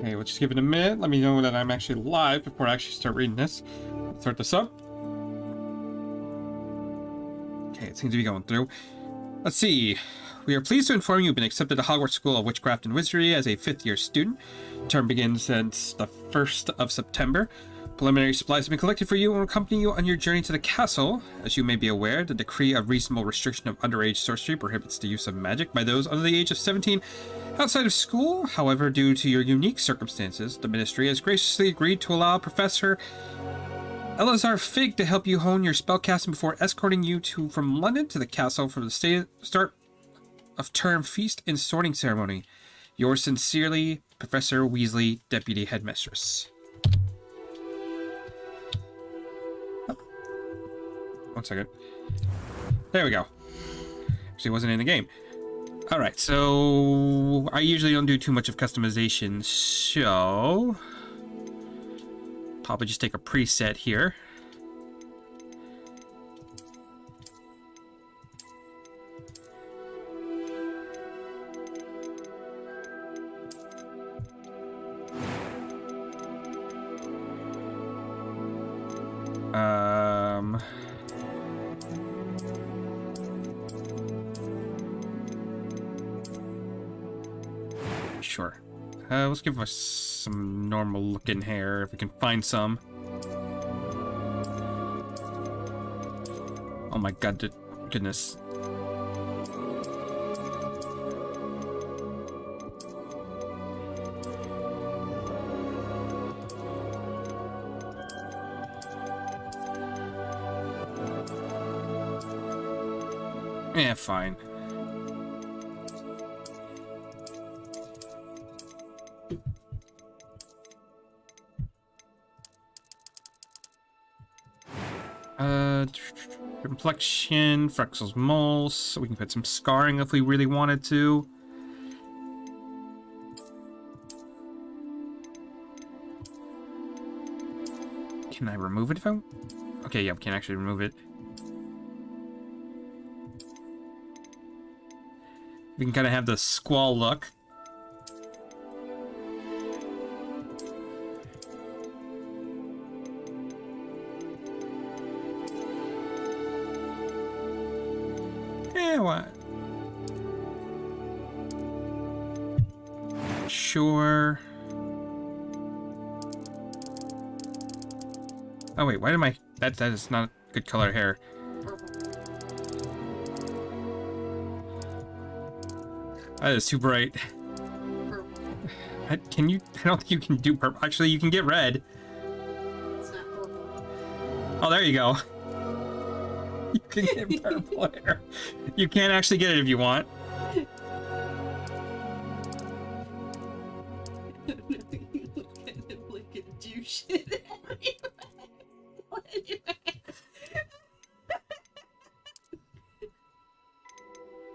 Okay, we'll just give it a minute. Let me know that I'm actually live before I actually start reading this. Start this up. Okay, it seems to be going through. Let's see. We are pleased to inform you have been accepted to Hogwarts School of Witchcraft and Wizardry as a 5th-year student. Term begins since the 1st of September. Preliminary supplies have been collected for you and will accompany you on your journey to the castle. As you may be aware, the decree of reasonable restriction of underage sorcery prohibits the use of magic by those under the age of 17 outside of school. However, due to your unique circumstances, the Ministry has graciously agreed to allow Professor Elazar Fig to help you hone your spellcasting before escorting you from London to the castle for the start of term feast and sorting ceremony. Yours sincerely, Professor Weasley, Deputy Headmistress. Oh. 1 second. There we go. Actually, wasn't in the game. Alright, so I usually don't do too much of customization, so probably just take a preset here. Sure. Let's give us some normal looking hair if we can find some. Oh my god, goodness. Yeah, fine. Complexion, freckles, moles. So we can put some scarring if we really wanted to. Can I remove it if I... Okay, yeah, we can actually remove it. We can kind of have the squall look. What? Sure. Oh wait, why am I... That is not a good color hair. That is too bright. Can you... I don't think you can do purple. Actually, you can get red. It's not purple. Oh, there you go. You can get purple hair. You can actually get it if you want. You look at him like a douche.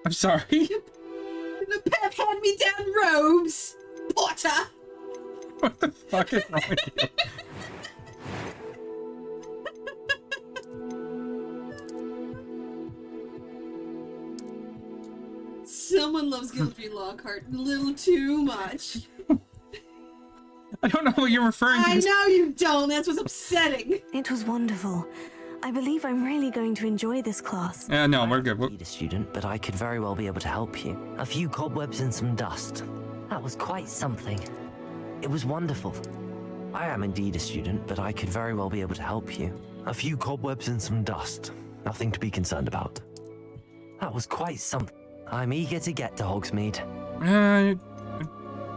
I'm sorry. The pair of hand-me-down robes, Potter. What the fuck is wrong with you? Someone loves Gildersleeve Lockhart a little too much. I don't know what you're referring to. I know you don't. That's what's upsetting. It was wonderful. I believe I'm really going to enjoy this class. No, we're good. Need a student, but I could very well be able to help you. A few cobwebs and some dust. That was quite something. It was wonderful. I am indeed a student, but I could very well be able to help you. A few cobwebs and some dust. Nothing to be concerned about. That was quite something. I'm eager to get to Hogsmeade. I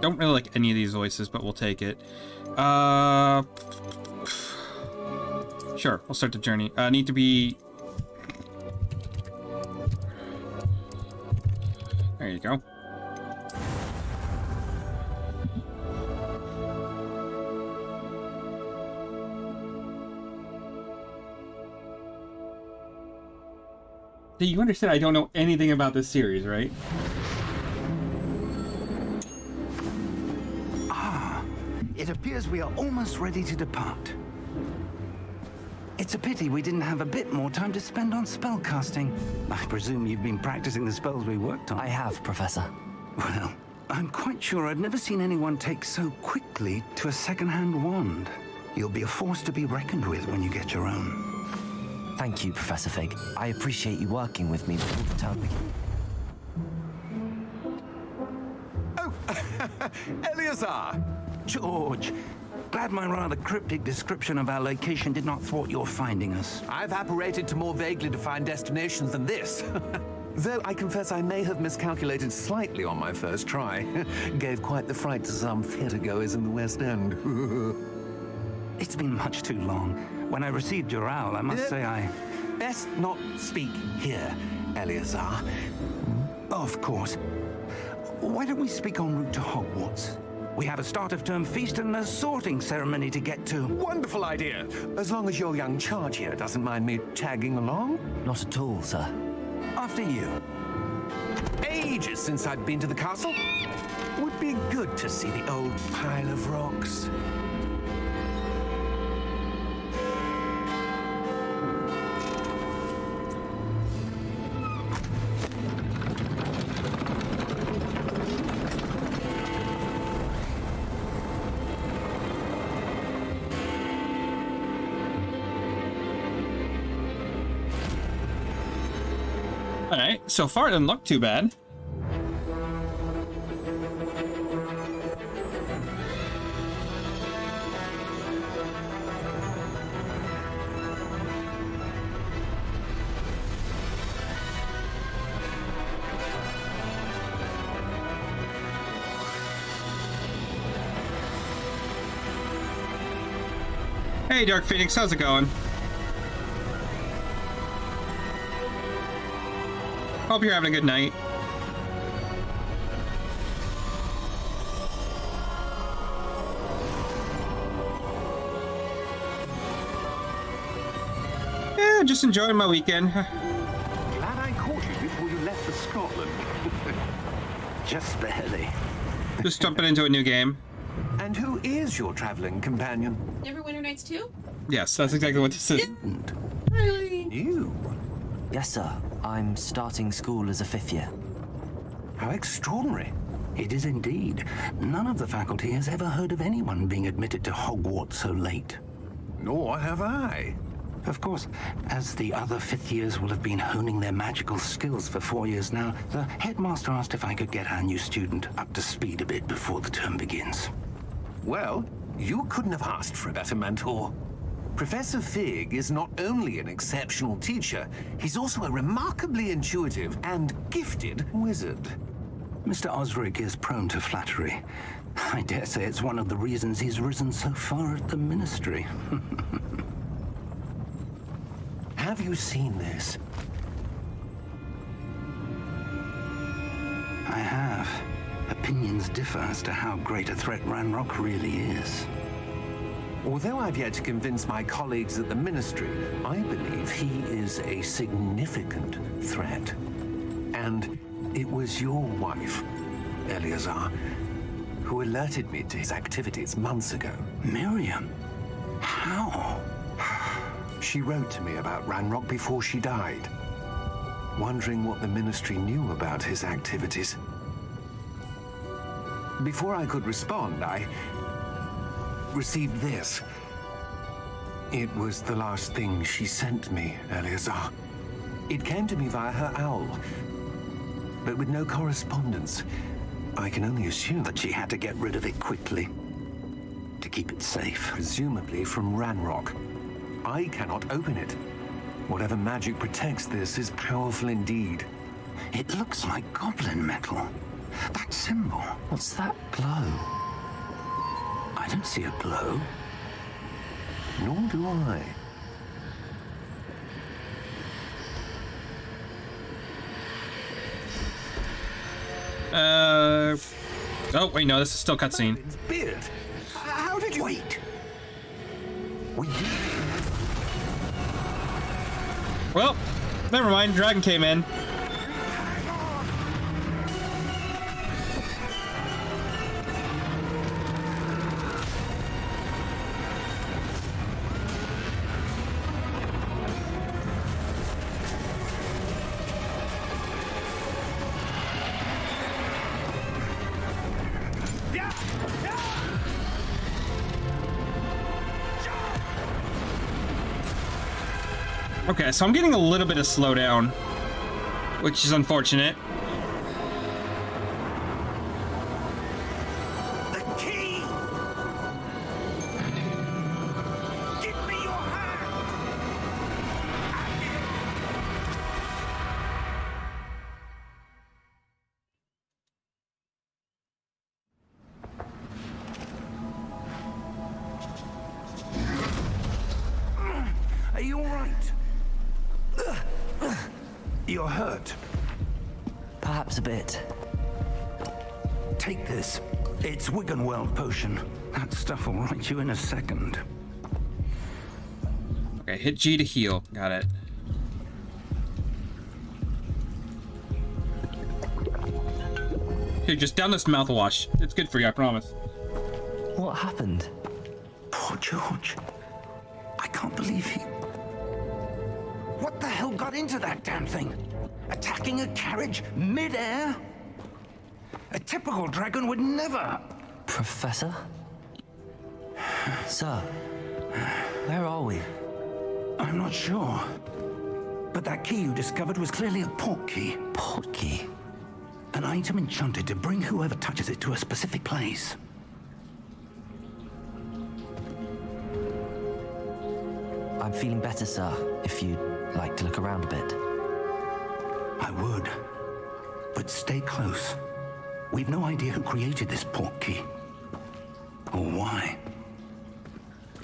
don't really like any of these voices, but we'll take it. Sure, we'll start the journey. Need to be... There you go. Do you understand I don't know anything about this series, right? It appears we are almost ready to depart. It's a pity we didn't have a bit more time to spend on spellcasting. I presume you've been practicing the spells we worked on. I have, Professor. Well, I'm quite sure I've never seen anyone take so quickly to a second-hand wand. You'll be a force to be reckoned with when you get your own. Thank you, Professor Fig. I appreciate you working with me before the term begins. Eleazar! George, glad my rather cryptic description of our location did not thwart your finding us. I've apparated to more vaguely defined destinations than this. Though I confess I may have miscalculated slightly on my first try. Gave quite the fright to some theatergoers in the West End. It's been much too long. When I received your owl, I must say I... Best not speak here, Eleazar. Of course. Why don't we speak en route to Hogwarts? We have a start-of-term feast and a sorting ceremony to get to. Wonderful idea. As long as your young charge here doesn't mind me tagging along. Not at all, sir. After you. Ages since I'd been to the castle. Would be good to see the old pile of rocks. Alright, so far it doesn't look too bad. Hey Dark Phoenix, how's it going? Hope you're having a good night. Yeah, just enjoying my weekend. Glad I caught you before you left for Scotland. Just barely. Just jumping into a new game. And who is your traveling companion? Neverwinter Nights 2? Yes, that's exactly what this is. Really? You? Yes, sir. I'm starting school as a 5th year. How extraordinary. It is indeed. None of the faculty has ever heard of anyone being admitted to Hogwarts so late. Nor have I. Of course, as the other 5th years will have been honing their magical skills for 4 years now, the headmaster asked if I could get our new student up to speed a bit before the term begins. Well, you couldn't have asked for a better mentor. Professor Fig is not only an exceptional teacher, he's also a remarkably intuitive and gifted wizard. Mr. Osric is prone to flattery. I dare say it's one of the reasons he's risen so far at the Ministry. Have you seen this? I have. Opinions differ as to how great a threat Ranrock really is. Although I've yet to convince my colleagues at the Ministry, I believe he is a significant threat. And it was your wife, Eleazar, who alerted me to his activities months ago. Miriam? How? She wrote to me about Ranrock before she died, wondering what the Ministry knew about his activities. Before I could respond, I received this. It was the last thing she sent me, Eleazar. It came to me via her owl, but with no correspondence. I can only assume But she had to get rid of it quickly to keep it safe. presumably from Ranrock. I cannot open it. Whatever magic protects this is powerful indeed. It looks like goblin metal. That symbol. What's that glow? I don't see a glow. Nor do I. Oh, wait, no, this is still cutscene. It's beard. How did you... Wait. We did. Well, never mind, dragon came in. Okay, so I'm getting a little bit of slowdown, which is unfortunate. The key! Give me your hand! Are you all right? You're hurt. Perhaps a bit. Take this. It's Wiggenweld potion. That stuff will right you in a second. Okay, hit G to heal. Got it. Here, just down this mouthwash. It's good for you, I promise. What happened? Poor George. I can't believe he... What the hell got into that damn thing? Attacking a carriage mid-air? A typical dragon would never... Professor? Sir, where are we? I'm not sure. But that key you discovered was clearly a port key. Port key? An item enchanted to bring whoever touches it to a specific place. I'm feeling better, sir, if you'd like to look around a bit. I would. But stay close. We've no idea who created this port key. Or why.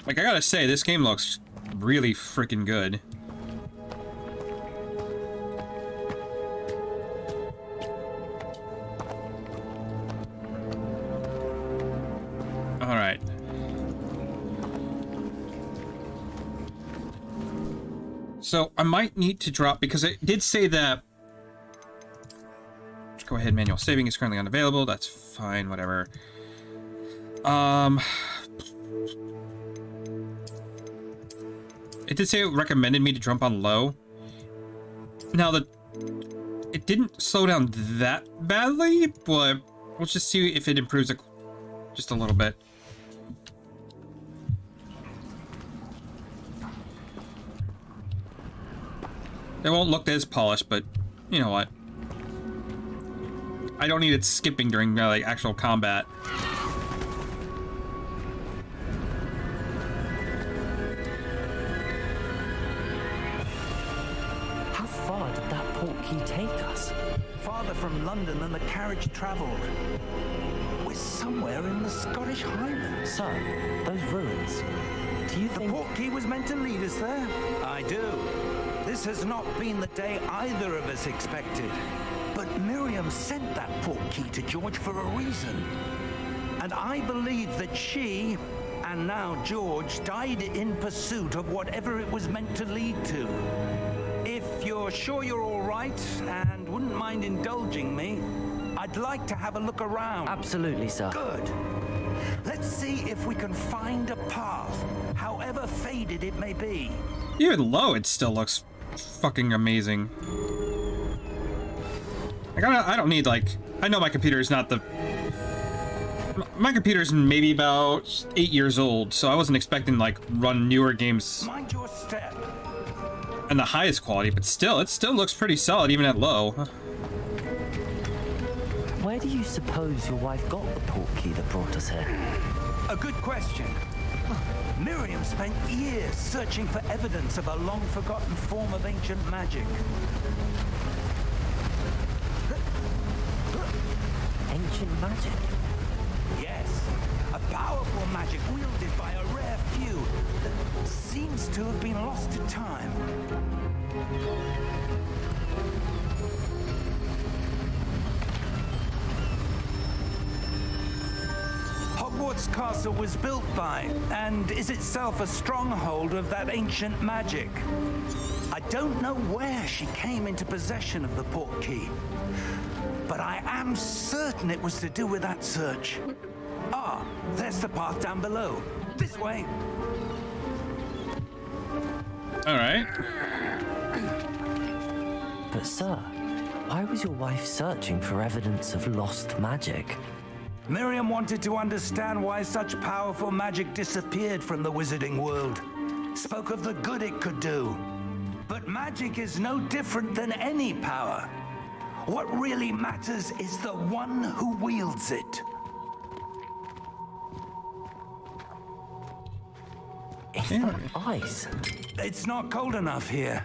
Like, I gotta say, this game looks really freaking good. Alright. So, I might need to drop, because it did say that... Let's go ahead, manual saving is currently unavailable. That's fine, whatever. It did say it recommended me to jump on low. Now, it didn't slow down that badly, but let's just see if it improves just a little bit. It won't look as polished, but you know what? I don't need it skipping during like actual combat. How far did that port key take us? Farther from London than the carriage travelled. We're somewhere in the Scottish Highlands. Sir, those ruins. Do you The think... port key was meant to lead us there? I do. This has not been the day either of us expected. But Miriam sent that port key to George for a reason. And I believe that she, and now George, died in pursuit of whatever it was meant to lead to. If you're sure you're all right and wouldn't mind indulging me, I'd like to have a look around. Absolutely, sir. Good. Let's see if we can find a path, however faded it may be. Even low, it still looks fucking amazing. Like, I don't need, like... I know my computer is not the... My computer's maybe about 8 years old, so I wasn't expecting, like, run newer games Mind your step. in the highest quality, but still, it still looks pretty solid even at low. Where do you suppose your wife got the port key that brought us here? A good question. Miriam spent years searching for evidence of a long-forgotten form of ancient magic. Ancient magic? Yes, a powerful magic wielded by a rare few that seems to have been lost to time. Hogwarts Castle was built by, and is itself a stronghold of that ancient magic. I don't know where she came into possession of the port key, but I am certain it was to do with that search. Ah, there's the path down below. This way. Alright. But sir, why was your wife searching for evidence of lost magic? Miriam wanted to understand why such powerful magic disappeared from the wizarding world. Spoke of the good it could do. But magic is no different than any power. What really matters is the one who wields it. Is that ice? It's not cold enough here.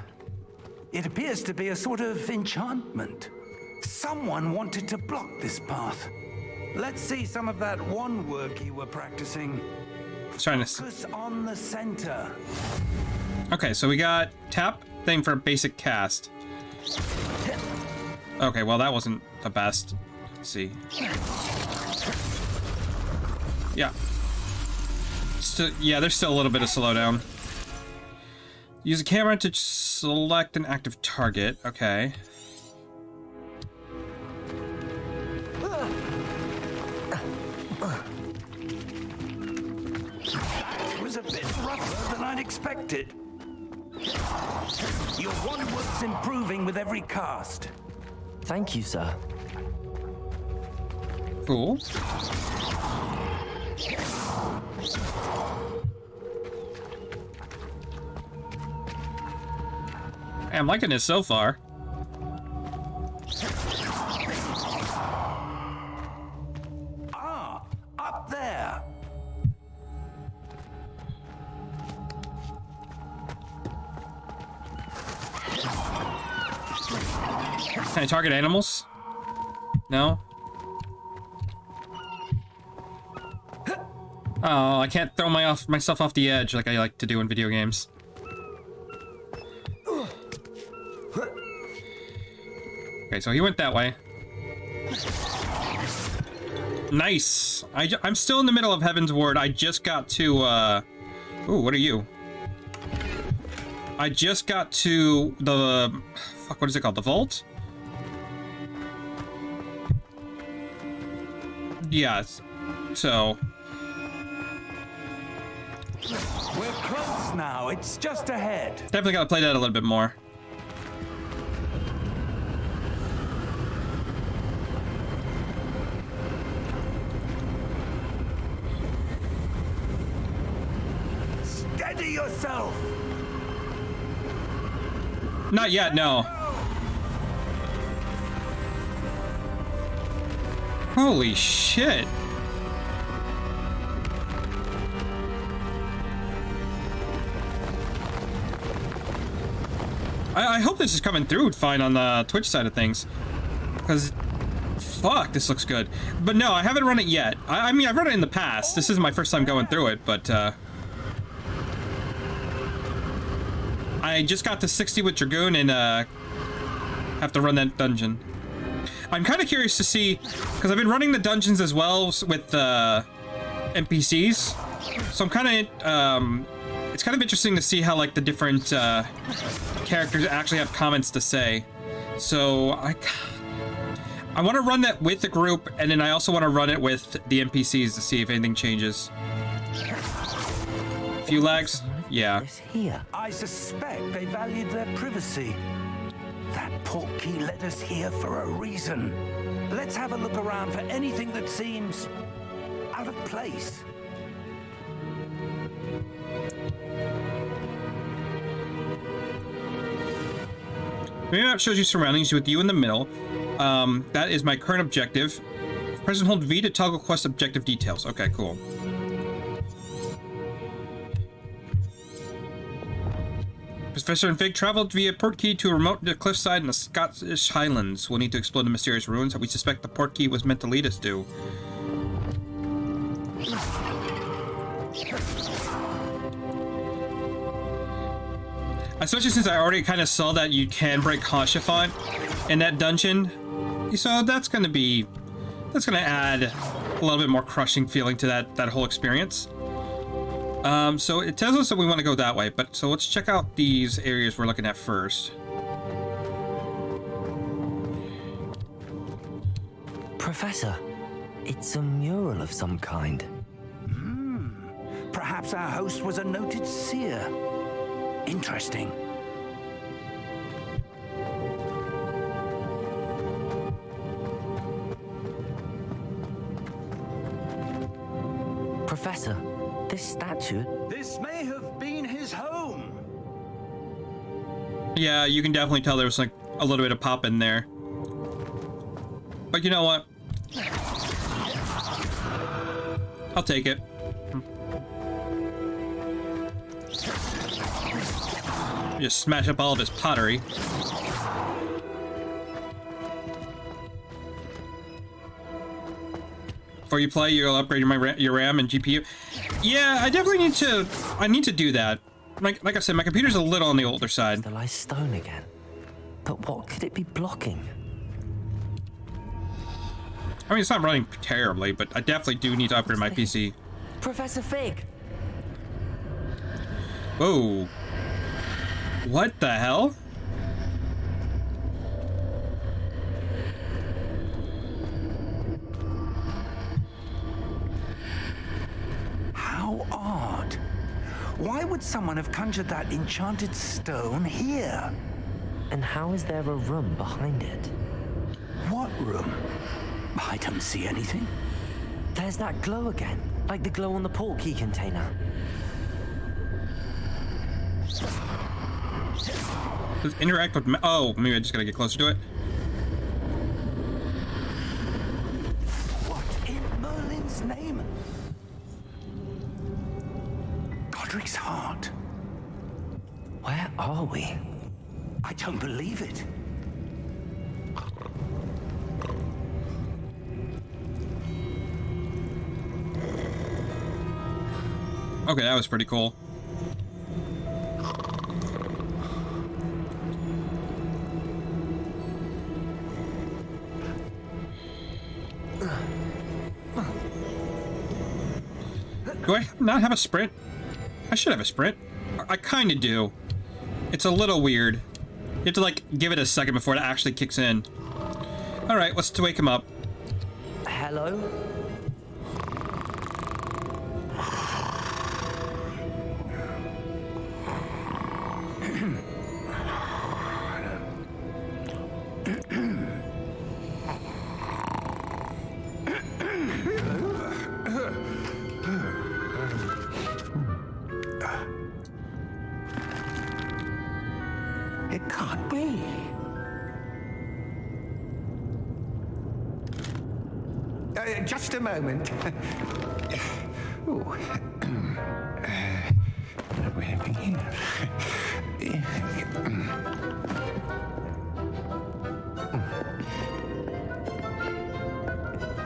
It appears to be a sort of enchantment. Someone wanted to block this path. Let's see some of that wand work you were practicing. Trying to. Focus on the center. Okay, so we got tap thing for a basic cast. Okay, well that wasn't the best. Let's see. Yeah. Still, yeah, there's still a little bit of slowdown. Use a camera to select an active target. Okay. It was a bit rougher than I'd expected. Your wand work's improving with every cast. Thank you, sir. Cool. Hey, I'm liking this so far. Ah, up there. Can I target animals? No? Oh, I can't throw myself off the edge like I like to do in video games. Okay, so he went that way. Nice! I'm still in the middle of Heaven's Ward. I just got to, Ooh, what are you? I just got to the... Fuck, what is it called? The vault? Yes. So... We're close now. It's just ahead. Definitely gotta play that a little bit more. Steady yourself. Not yet, no. Holy shit. I hope this is coming through fine on the Twitch side of things. Because, fuck, this looks good. But no, I haven't run it yet. I mean, I've run it in the past. This is my first time going through it, but, I just got to 60 with Dragoon and, have to run that dungeon. I'm kind of curious to see, because I've been running the dungeons as well with, NPCs. So I'm kind of, it's kind of interesting to see how, like, the different, characters actually have comments to say. So, I want to run that with the group, and then I also want to run it with the NPCs to see if anything changes. A few lags? Yeah. Here. I suspect they valued their privacy. That portkey led us here for a reason. Let's have a look around for anything that seems out of place. The map shows you surroundings with you in the middle. That is my current objective. Press and hold V to toggle quest objective details. Okay, cool. Professor and Fig traveled via portkey to a remote cliffside in the Scottish Highlands. We'll need to explore the mysterious ruins that we suspect the portkey was meant to lead us to. Especially since I already kind of saw that you can break Hashafont in that dungeon. So that's gonna add a little bit more crushing feeling to that whole experience. So it tells us that we want to go that way, but so let's check out these areas we're looking at first. Professor, it's a mural of some kind. Perhaps our host was a noted seer. Interesting. Professor, this statue... This may have been his home. Yeah, you can definitely tell there was like a little bit of pop in there. But you know what? I'll take it. Just smash up all of his pottery. Before you play, you'll upgrade your RAM and GPU. Yeah, I definitely need to. I need to do that. Like I said, my computer's a little on the older side. The light stone again. But what could it be blocking? I mean, it's not running terribly, but I definitely do need to upgrade my PC. Professor Fig! Whoa. What the hell? How odd. Why would someone have conjured that enchanted stone here? And how is there a room behind it? What room? I don't see anything. There's that glow again, like the glow on the portkey container. Does interact with oh, maybe I just gotta get closer to it. What in Merlin's name? Godric's heart. Where are we? I don't believe it. Okay, that was pretty cool. Do I not have a sprint? I should have a sprint. I kind of do. It's a little weird. You have to, like, give it a second before it actually kicks in. Alright, let's wake him up. Hello? It can't be. Just a moment. Ooh. What do we have here?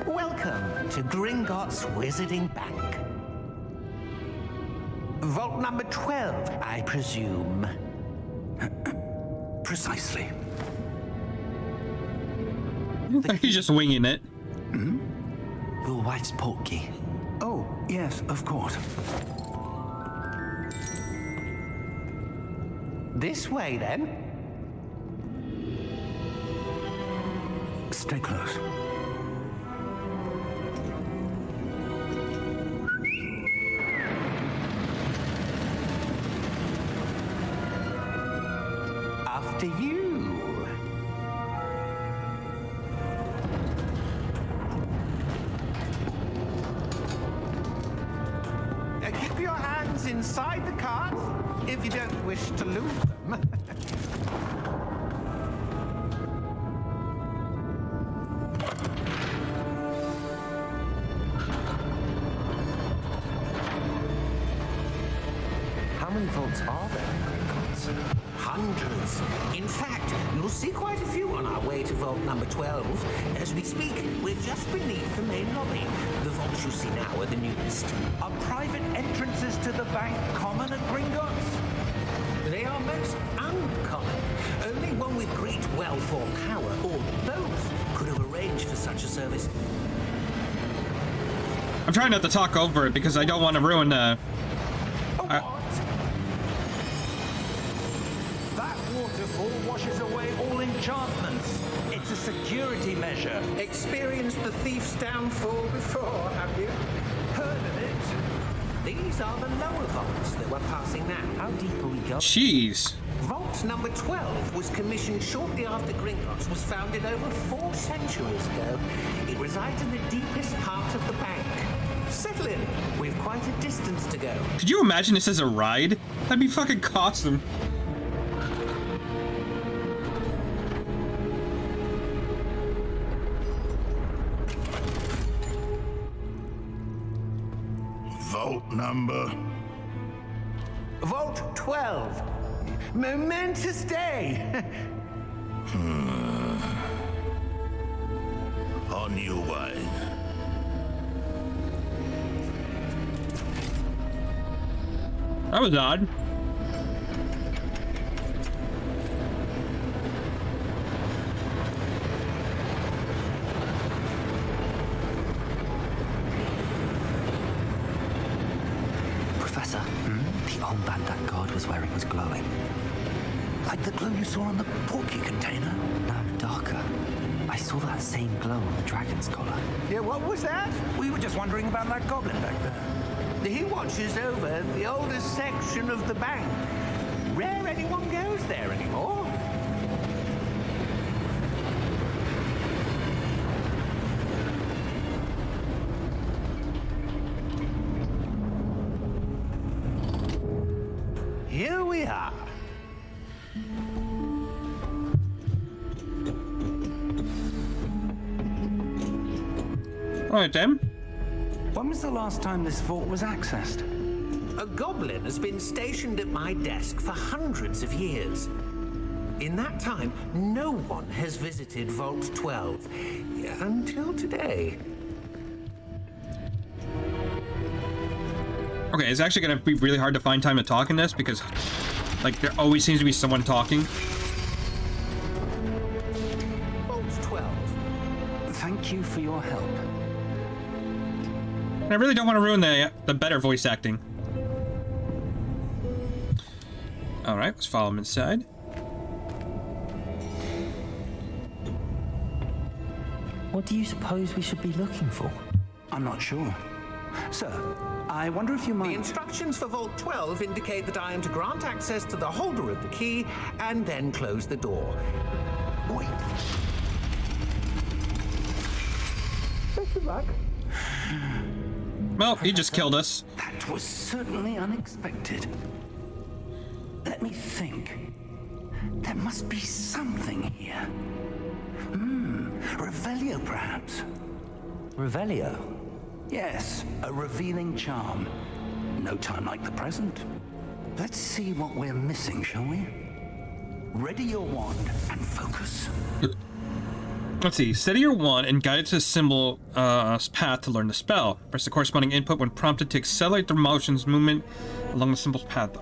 Welcome to Gringotts Wizarding Bank. Vault number 12, I presume. Precisely. He's just winging it. Your wife's portkey. Oh, yes, of course. This way, then. Stay close. After you. Keep your hands inside the cart if you don't wish to lose them. How many vaults are there in Gringotts? Hundreds. In fact, you'll see quite a few on our way to vault number 12. As we speak, we're just beneath the main lobby. The vaults you see now are the newest. Are private entrances to the bank common at Gringotts? They are most uncommon. Only one with great wealth or power, or both, could have arranged for such a service. I'm trying not to talk over it because I don't want to ruin That waterfall washes away all enchantments. It's a security measure. Experienced the thief's downfall before, have you? Heard of it? These are the lower vaults that we're passing now. How deep are we going? Jeez. Vault number 12 was commissioned shortly after Gringotts was founded over 4 centuries ago. It resides in the deepest part of the bank. Settle in. We've moments to go. Could you imagine this as a ride? That'd be fucking awesome. Vault number. Vault 12. Momentous day. On your way. That was odd. Professor, the armband that guard was wearing was glowing. Like the glow you saw on the porky container? No, darker. I saw that same glow on the dragon's collar. Yeah, what was that? We were just wondering about that goblin back there. He watches over the oldest section of the bank. Rare anyone goes there anymore. Here we are. All right, then. When was the last time this vault was accessed? A goblin has been stationed at my desk for hundreds of years. In that time, no one has visited Vault 12 until today. Okay, it's actually gonna be really hard to find time to talk in this because, like, there always seems to be someone talking. Vault 12. Thank you for your help. And I really don't want to ruin the better voice acting. All right, let's follow him inside. What do you suppose we should be looking for? I'm not sure. Sir, I wonder if you The might... instructions for Vault 12 indicate that I am to grant access to the holder of the key and then close the door. Wait. Best of luck. Well, he just killed us. That was certainly unexpected. Let me think. There must be something here. Revelio, perhaps. Revelio? Yes, a revealing charm. No time like the present. Let's see what we're missing, shall we? Ready your wand and focus. Let's see. Steady your wand and guide it to the symbol path to learn the spell. Press the corresponding input when prompted to accelerate the motion's movement along the symbol's path.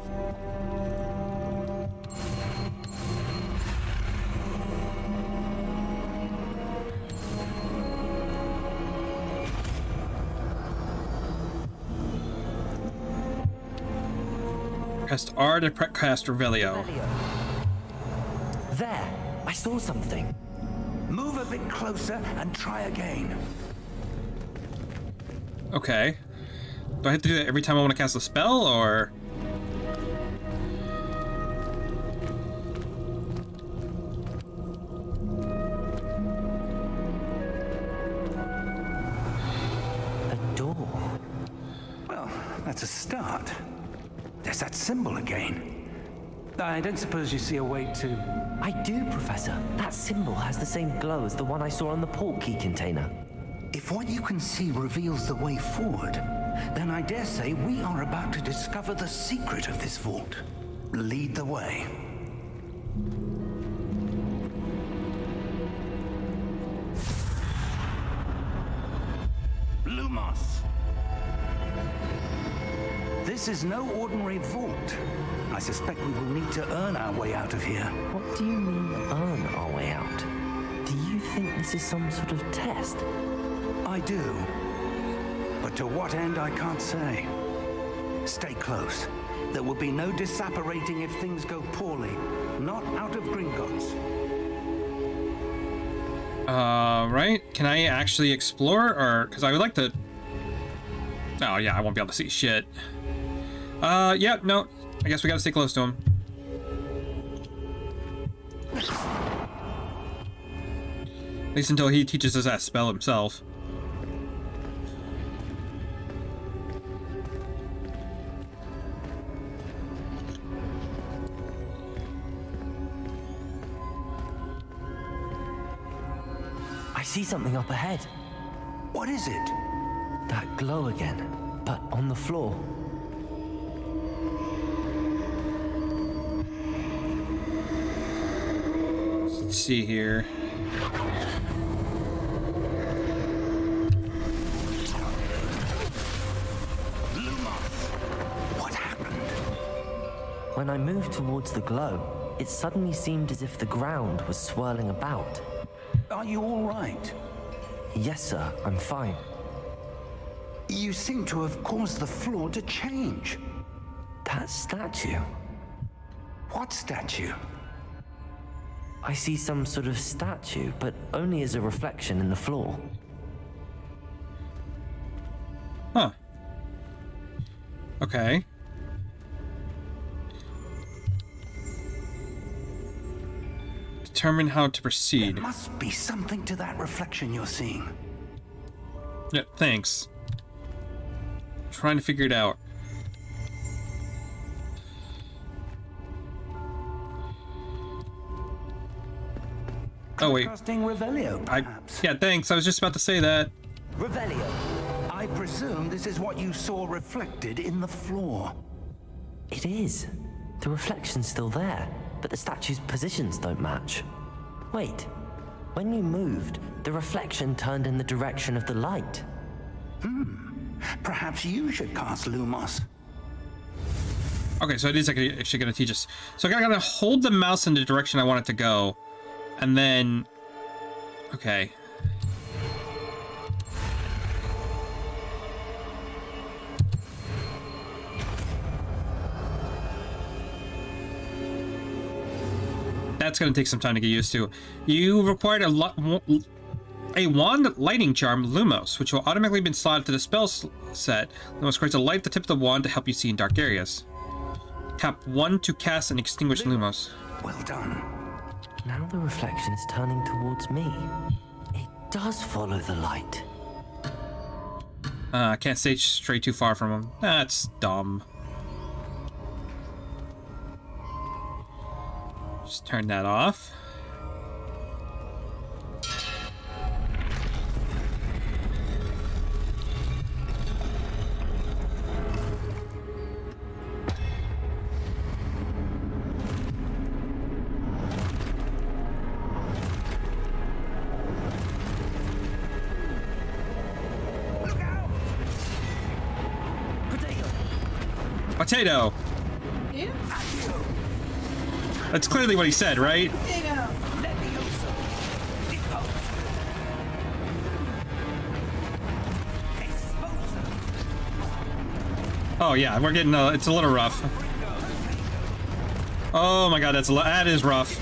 Press R to cast Revelio. There! I saw something. Move a bit closer and try again. Okay. Do I have to do that every time I want to cast a spell, or...? A door. Well, that's a start. There's that symbol again. I don't suppose you see a way to... I do, Professor. That symbol has the same glow as the one I saw on the port key container. If what you can see reveals the way forward, then I dare say we are about to discover the secret of this vault. Lead the way. Lumos. This is no ordinary vault. I suspect we will need to earn our way out of here. What do you mean, earn our way out? Do you think this is some sort of test? I do. But to what end, I can't say. Stay close. There will be no disapparating if things go poorly. Not out of Gringotts. Right? Can I actually explore, or... Because I would like to... Oh, yeah, I won't be able to see shit. Yeah, no. I guess we gotta stay close to him. At least until he teaches us that spell himself. see something up ahead. What is it? That glow again, but on the floor. Let's see here. What happened? When I moved towards the glow, it suddenly seemed as if the ground was swirling about. Are you all right? Yes, sir, I'm fine. You seem to have caused the floor to change. That statue. What statue? I see some sort of statue, but only as a reflection in the floor. Huh. Okay. Determine how to proceed. There must be something to that reflection you're seeing. Yeah, thanks. Trying to figure it out. Oh wait. Casting Revelio, perhaps. Yeah, thanks. I was just about to say that. Revelio. I presume this is what you saw reflected in the floor. It is. The reflection's still there, but the statue's positions don't match. Wait. When you moved, the reflection turned in the direction of the light. Perhaps you should cast Lumos. Okay, so it is actually going to teach us. So I gotta hold the mouse in the direction I want it to go, and then, okay. That's going to take some time to get used to. You required a wand lighting charm, Lumos, which will automatically be slotted to the spell set. Lumos creates a light at the tip of the wand to help you see in dark areas. Tap 1 to cast and extinguish Lumos. Well done. Now the reflection is turning towards me. It does follow the light. I can't stay straight too far from him. That's dumb. Just turn that off. Potato. Yeah. That's clearly what he said, right? Potato. Oh yeah, we're getting it's a little rough. Oh my god, that is rough.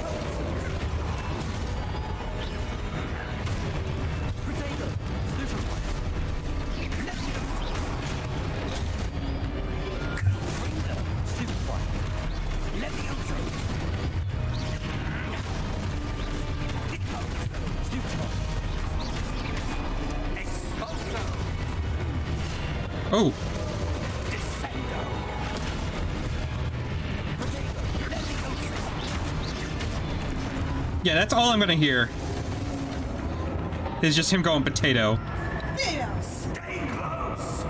Oh. Yeah, that's all I'm gonna hear. Is just him going potato. Potato. Stay close.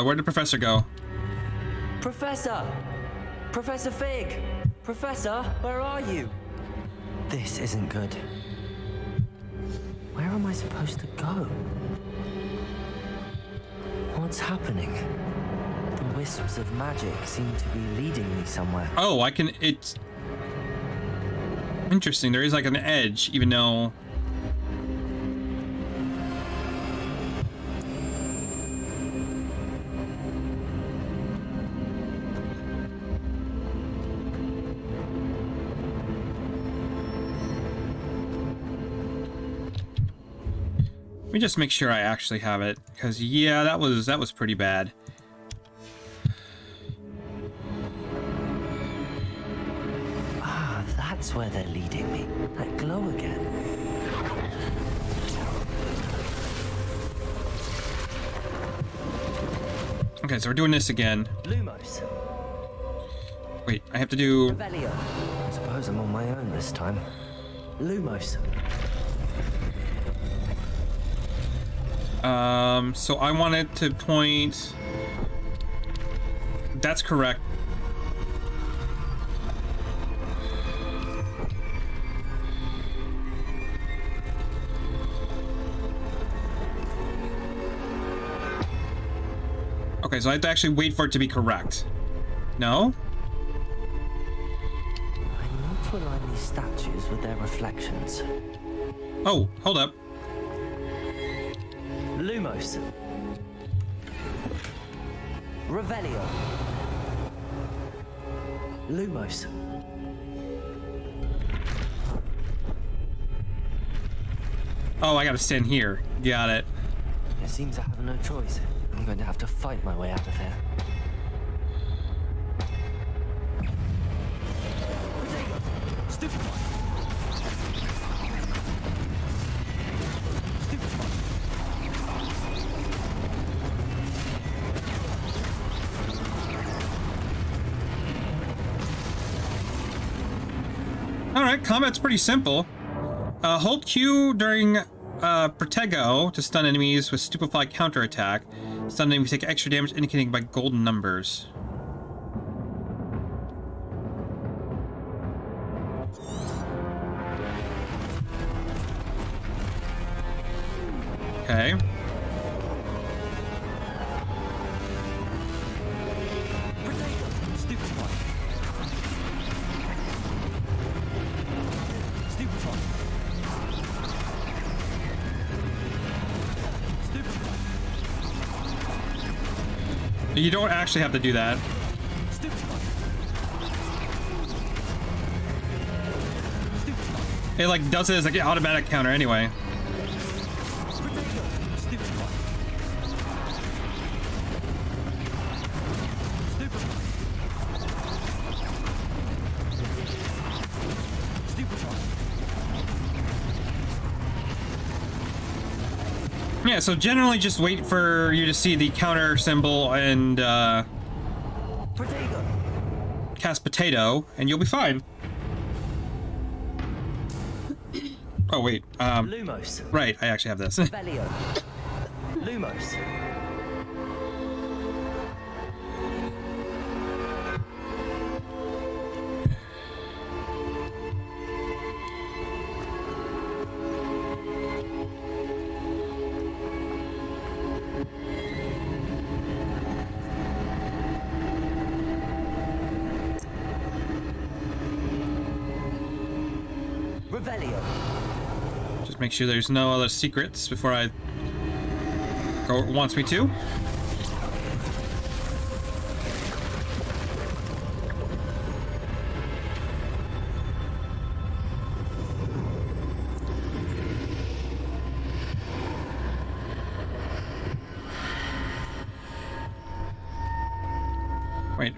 Where'd the professor go? Professor! Professor Fig! Professor, where are you? This isn't good. Where am I supposed to go? What's happening? The wisps of magic seem to be leading me somewhere. Oh, it's interesting. There is like an edge, even though let me just make sure I actually have it, because yeah, that was pretty bad. Ah, that's where they're leading me. That glow again. Okay, so we're doing this again. Lumos. Wait, I have to do... Revelio. I suppose I'm on my own this time. Lumos. So I wanted to point... That's correct. Okay, so I have to actually wait for it to be correct. No? I need to align these statues with their reflections. Oh, hold up. Lumos. Revelio. Lumos. Oh, I gotta stand here. Got it. It seems I have no choice. I'm going to have to fight my way out of here. Alright, combat's pretty simple. Hold Q during Protego to stun enemies with Stupefy counterattack. Stun enemies take extra damage indicating by golden numbers. Okay. You don't actually have to do that. It like does it as like an automatic counter anyway. Yeah, so generally just wait for you to see the counter symbol and cast potato, and you'll be fine. Oh wait, Lumos. right, I actually have this. Revelio. Lumos. Revelio. Just make sure there's no other secrets before I go where it wants me to.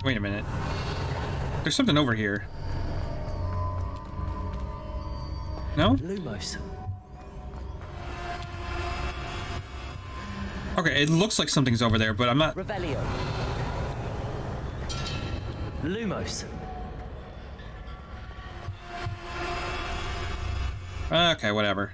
Wait a minute. There's something over here. No? Lumos. Okay, it looks like something's over there, but I'm not... Revelio. Lumos. Okay, whatever.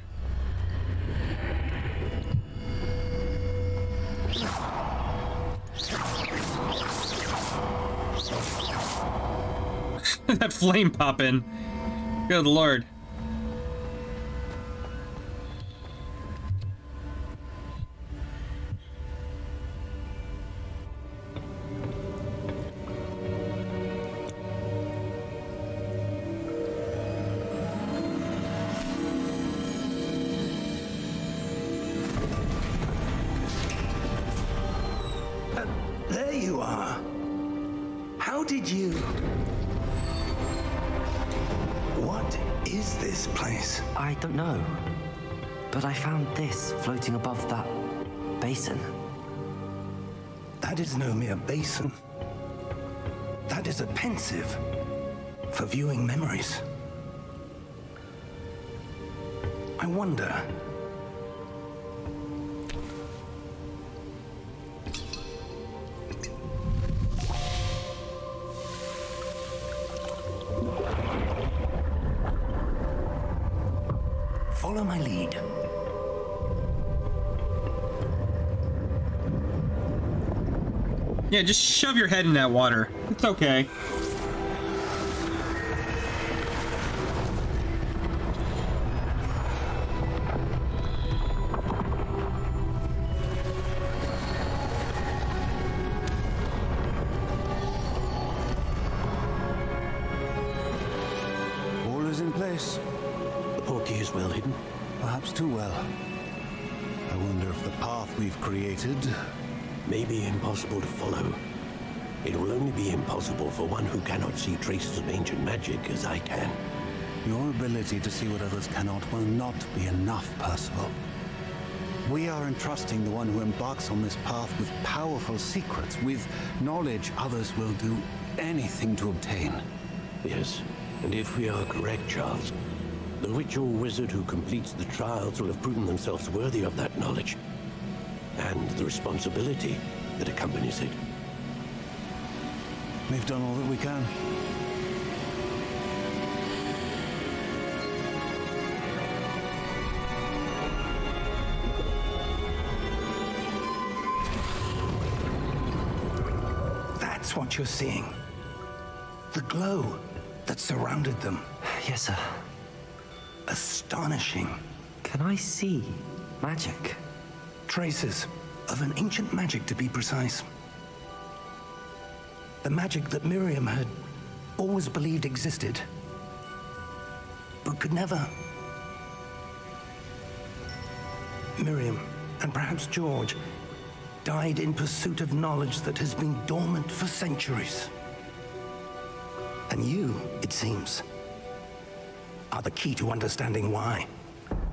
That flame popping. Good lord. There you are. How did you... What is this place? I don't know. But I found this floating above that basin. That is no mere basin. That is a pensive for viewing memories. I wonder... Follow my lead. Yeah, just shove your head in that water. It's okay. All is in place. The portkey is well hidden. Perhaps too well. I wonder if the path we've created... May be impossible to follow. It will only be impossible for one who cannot see traces of ancient magic as I can. Your ability to see what others cannot will not be enough, Percival. We are entrusting the one who embarks on this path with powerful secrets, with knowledge others will do anything to obtain. Yes, and if we are correct, Charles, the witch or wizard who completes the trials will have proven themselves worthy of that knowledge, and the responsibility that accompanies it. We've done all that we can. That's what you're seeing. The glow that surrounded them. Yes, sir. Astonishing. Can I see magic? Traces of an ancient magic, to be precise. The magic that Miriam had always believed existed, but could never. Miriam, and perhaps George, died in pursuit of knowledge that has been dormant for centuries. And you, it seems, are the key to understanding why.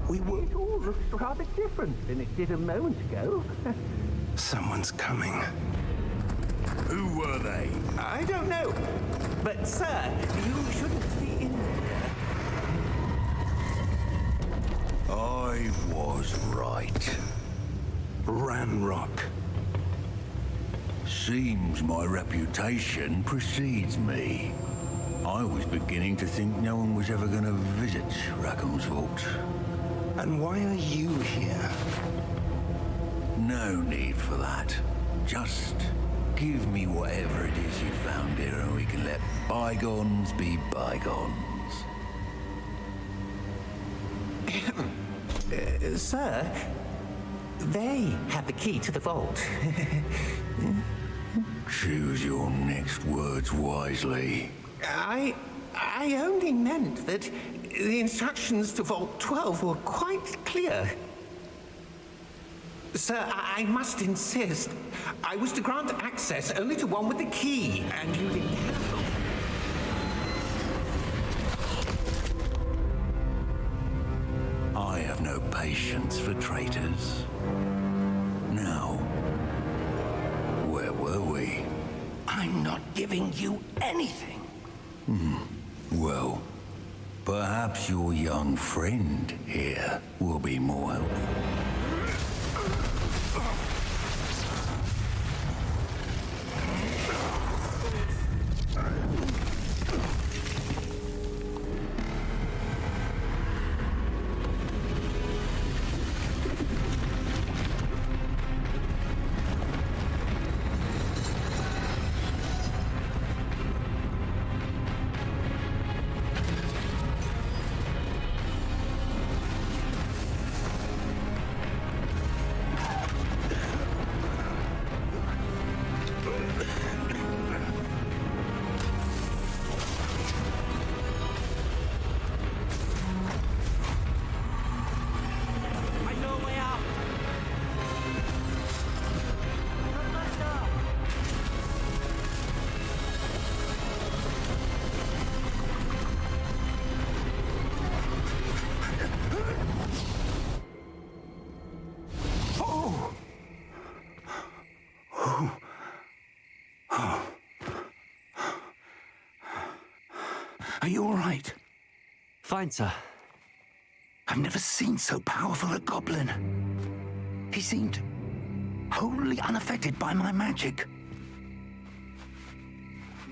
It all looks rather different than it did a moment ago. Someone's coming. Who were they? I don't know. But, sir, you shouldn't be in there. I was right. Ranrock. Seems my reputation precedes me. I was beginning to think no one was ever going to visit Rackham's vault. And why are you here? No need for that. Just give me whatever it is you found here and we can let bygones be bygones. Sir, they have the key to the vault. Choose your next words wisely. I only meant that the instructions to Vault 12 were quite clear. Sir, I must insist. I was to grant access only to one with the key, and you didn't have them. I have no patience for traitors. Now, where were we? I'm not giving you anything. Well, perhaps your young friend here will be more helpful. Are you all right? Fine, sir. I've never seen so powerful a goblin. He seemed wholly unaffected by my magic.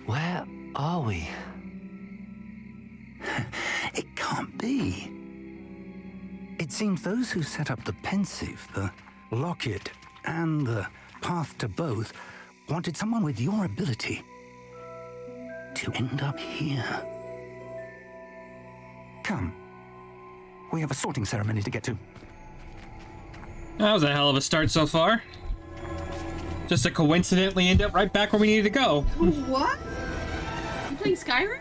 Where are we? It can't be. It seems those who set up the pensive, the locket, and the path to both wanted someone with your ability to end up here. Come. We have a sorting ceremony to get to. That was a hell of a start so far. Just to coincidentally end up right back where we needed to go. What? You playing Skyrim?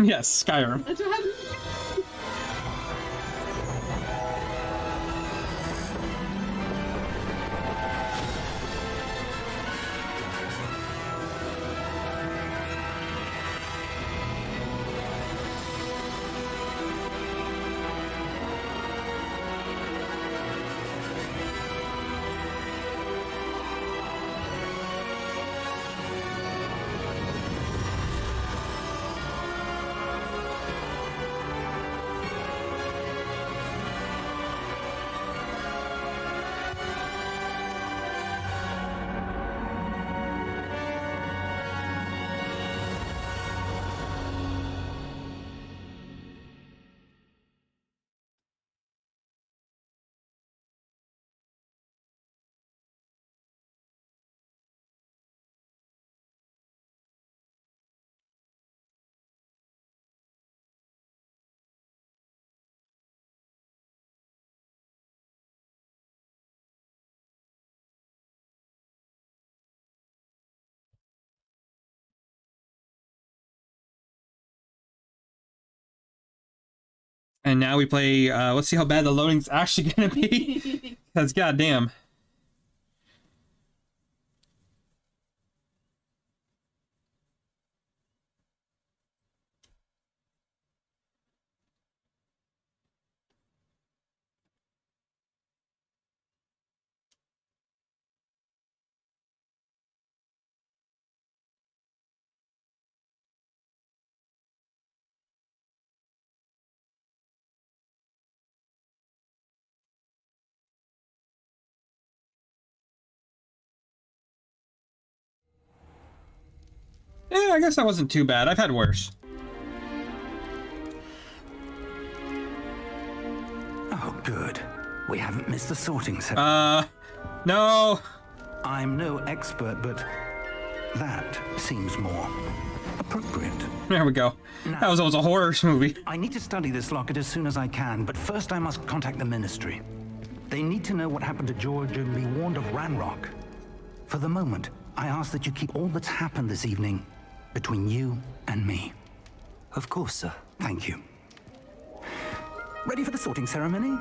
Yes, Skyrim. That's what happened. And now we play, let's see how bad the loading's actually gonna be. Because goddamn. Yeah, I guess that wasn't too bad. I've had worse. Oh, good. We haven't missed the sorting ceremony. No. I'm no expert, but that seems more appropriate. There we go. Now, That was almost a horror movie. I need to study this locket as soon as I can, but first I must contact the Ministry. They need to know what happened to George and be warned of Ranrock. For the moment, I ask that you keep all that's happened this evening between you and me. Of course, sir. Thank you. Ready for the sorting ceremony?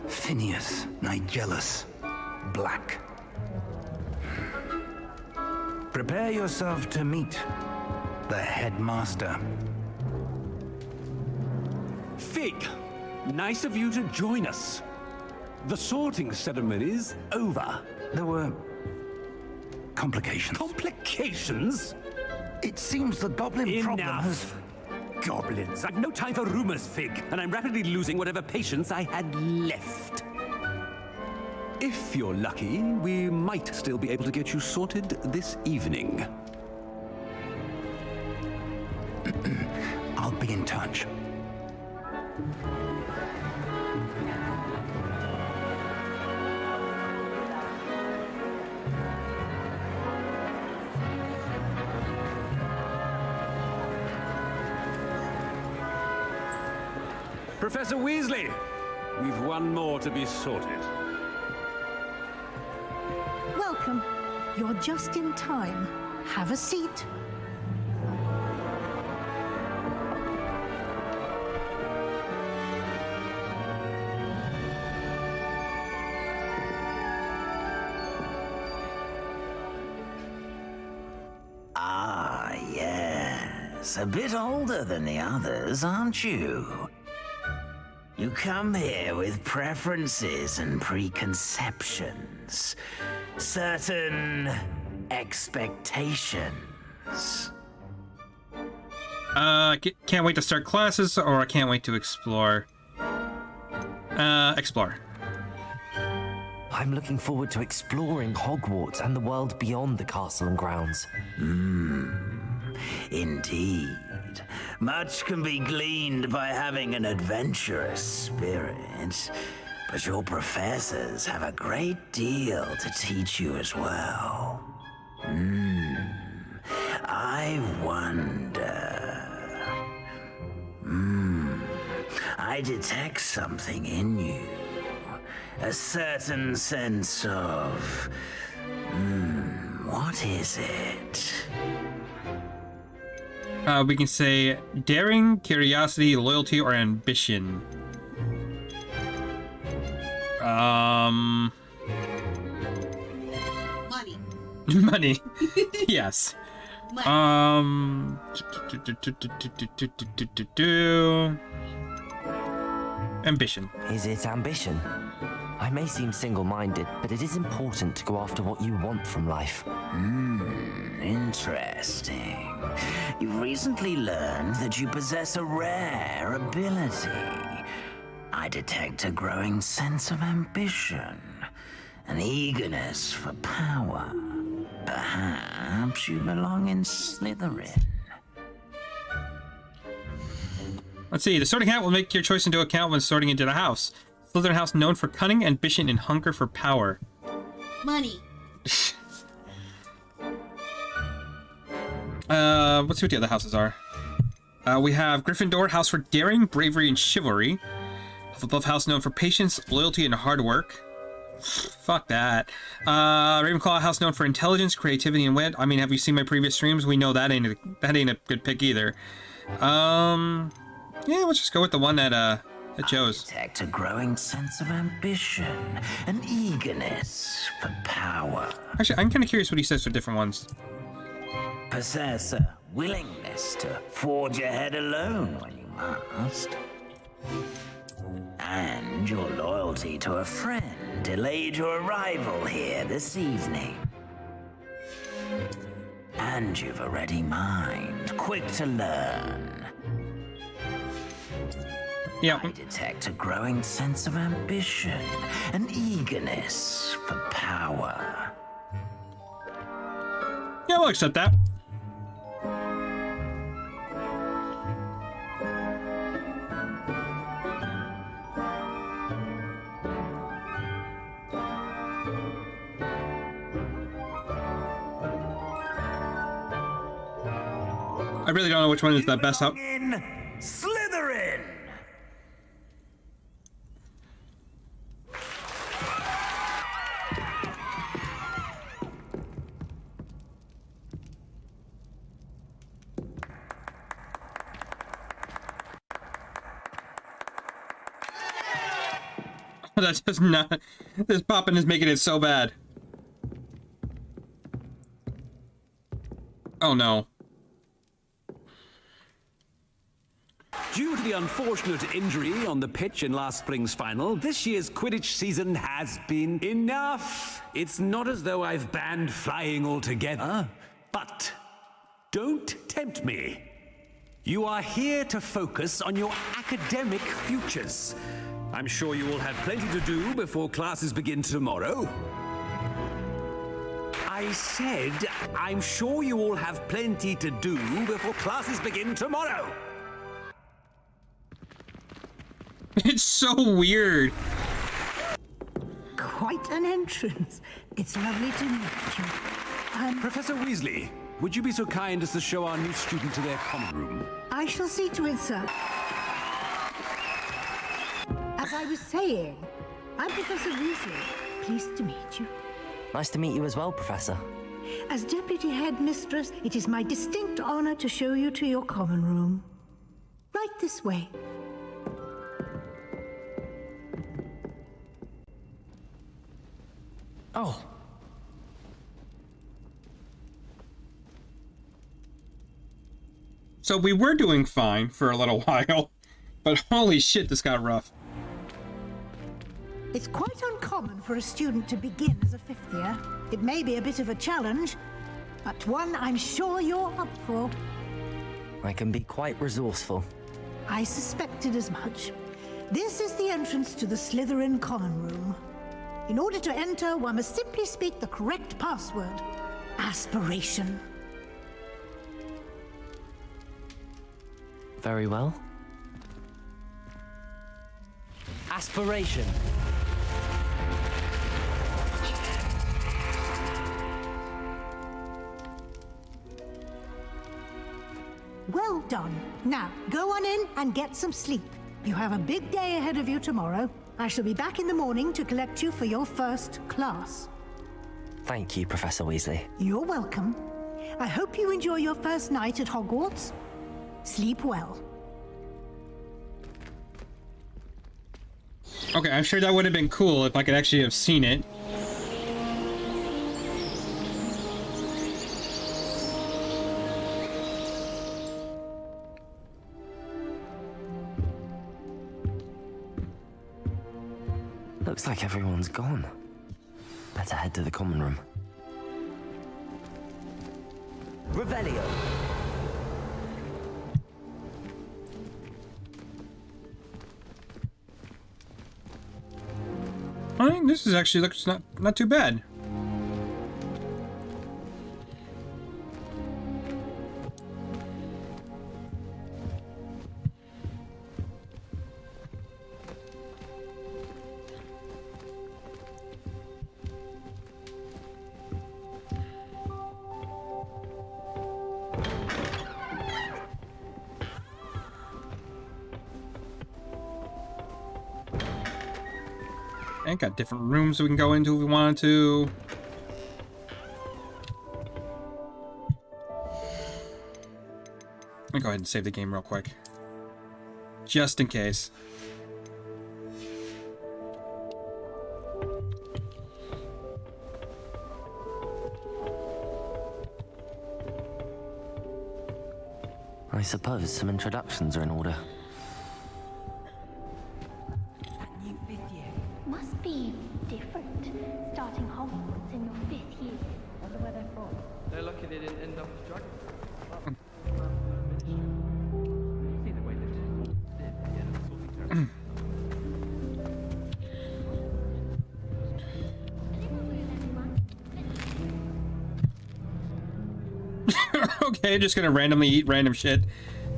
Phineas Nigellus Black. Prepare yourself to meet the headmaster. Fig, nice of you to join us. The sorting ceremony's over. There were complications. Complications? It seems the goblin problem has... Enough. Goblins. I've no time for rumors, Fig, and I'm rapidly losing whatever patience I had left. If you're lucky, we might still be able to get you sorted this evening. I'll be in touch. Professor Weasley, we've one more to be sorted. Welcome. You're just in time. Have a seat. Ah, yes. A bit older than the others, aren't you? You come here with preferences and preconceptions. Certain expectations. Can't wait to start classes, or I can't wait to explore. Explore. I'm looking forward to exploring Hogwarts and the world beyond the castle and grounds. Indeed. Much can be gleaned by having an adventurous spirit, but your professors have a great deal to teach you as well. I wonder... I detect something in you. A certain sense of... what is it? We can say daring, curiosity, loyalty, or ambition. Money. Money. Yes. Money. Ambition. Is it ambition? I may seem single-minded, but it is important to go after what you want from life. Interesting. You've recently learned that you possess a rare ability. I detect a growing sense of ambition, an eagerness for power. Perhaps you belong in Slytherin. Let's see. The sorting hat will make your choice into account when sorting into the house. Slytherin house known for cunning, ambition, and hunger for power. Money. Let's see what the other houses are. We have Gryffindor, house for daring, bravery, and chivalry. Hufflepuff house known for patience, loyalty, and hard work. Fuck that. Ravenclaw house known for intelligence, creativity, and wit. I mean, have you seen my previous streams? We know that ain't a good pick either. Yeah, let's just go with the one that chose. I detect a growing sense of ambition, an eagerness for power. Actually, I'm kind of curious what he says for different ones. Possess a willingness to forge ahead alone when you must. And your loyalty to a friend delayed your arrival here this evening. And you've a ready mind, quick to learn. Yeah. I detect a growing sense of ambition, an eagerness for power. Yeah, we'll accept that. I really don't know which one is the best out. In Slytherin! That's just not. This popping is making it so bad. Oh no. Due to the unfortunate injury on the pitch in last spring's final, this year's Quidditch season has been enough. It's not as though I've banned flying altogether, but don't tempt me. You are here to focus on your academic futures. I'm sure you will have plenty to do before classes begin tomorrow. I said, I'm sure you all have plenty to do before classes begin tomorrow. It's so weird. Quite an entrance. It's lovely to meet you. Professor Weasley, would you be so kind as to show our new student to their common room? I shall see to it, sir. As I was saying, I'm Professor Weasley. Pleased to meet you. Nice to meet you as well, Professor. As Deputy Headmistress, it is my distinct honor to show you to your common room. Right this way. Oh. So we were doing fine for a little while, but holy shit, this got rough. It's quite uncommon for a student to begin as a fifth year. It may be a bit of a challenge, but one I'm sure you're up for. I can be quite resourceful. I suspected as much. This is the entrance to the Slytherin common room. In order to enter, one must simply speak the correct password. Aspiration. Very well. Aspiration. Well done. Now, go on in and get some sleep. You have a big day ahead of you tomorrow. I shall be back in the morning to collect you for your first class. Thank you, Professor Weasley. You're welcome. I hope you enjoy your first night at Hogwarts. Sleep well. Okay, I'm sure that would have been cool if I could actually have seen it. Looks like everyone's gone. Better head to the common room. Revelio. I think this is actually looks not too bad. And got different rooms we can go into if we wanted to. I'll go ahead and save the game real quick. Just in case. I suppose some introductions are in order. Must be different, starting Hogwarts in your 5th year. Wonder where they're from. They're lucky they didn't end up as dragons. See the way they did. Yeah, that's all terrible. Okay, just gonna randomly eat random shit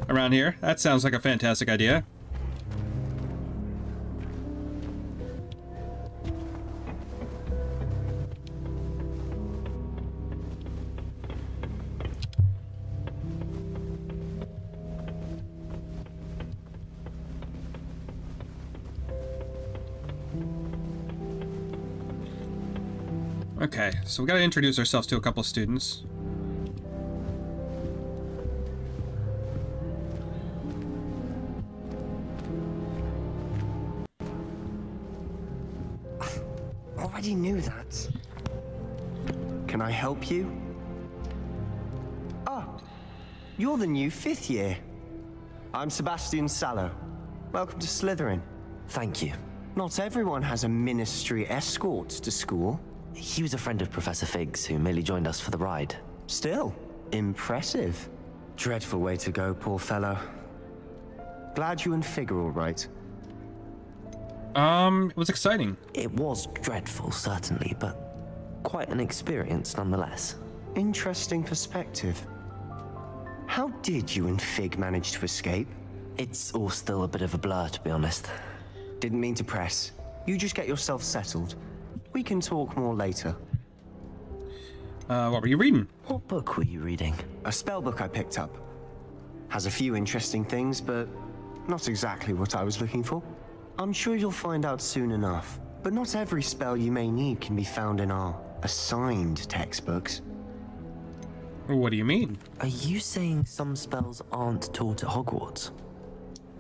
around here. That sounds like a fantastic idea. Okay, so we gotta introduce ourselves to a couple of students. Already knew that. Can I help you? Ah, you're the new 5th year. I'm Sebastian Sallow. Welcome to Slytherin. Thank you. Not everyone has a ministry escort to school. He was a friend of Professor Fig's who merely joined us for the ride. Still, impressive. Dreadful way to go, poor fellow. Glad you and Fig are all right. It was exciting. It was dreadful, certainly, but quite an experience nonetheless. Interesting perspective. How did you and Fig manage to escape? It's all still a bit of a blur, to be honest. Didn't mean to press. You just get yourself settled. We can talk more later. What were you reading? What book were you reading? A spell book I picked up. Has a few interesting things, but not exactly what I was looking for. I'm sure you'll find out soon enough. But not every spell you may need can be found in our assigned textbooks. What do you mean? Are you saying some spells aren't taught at Hogwarts?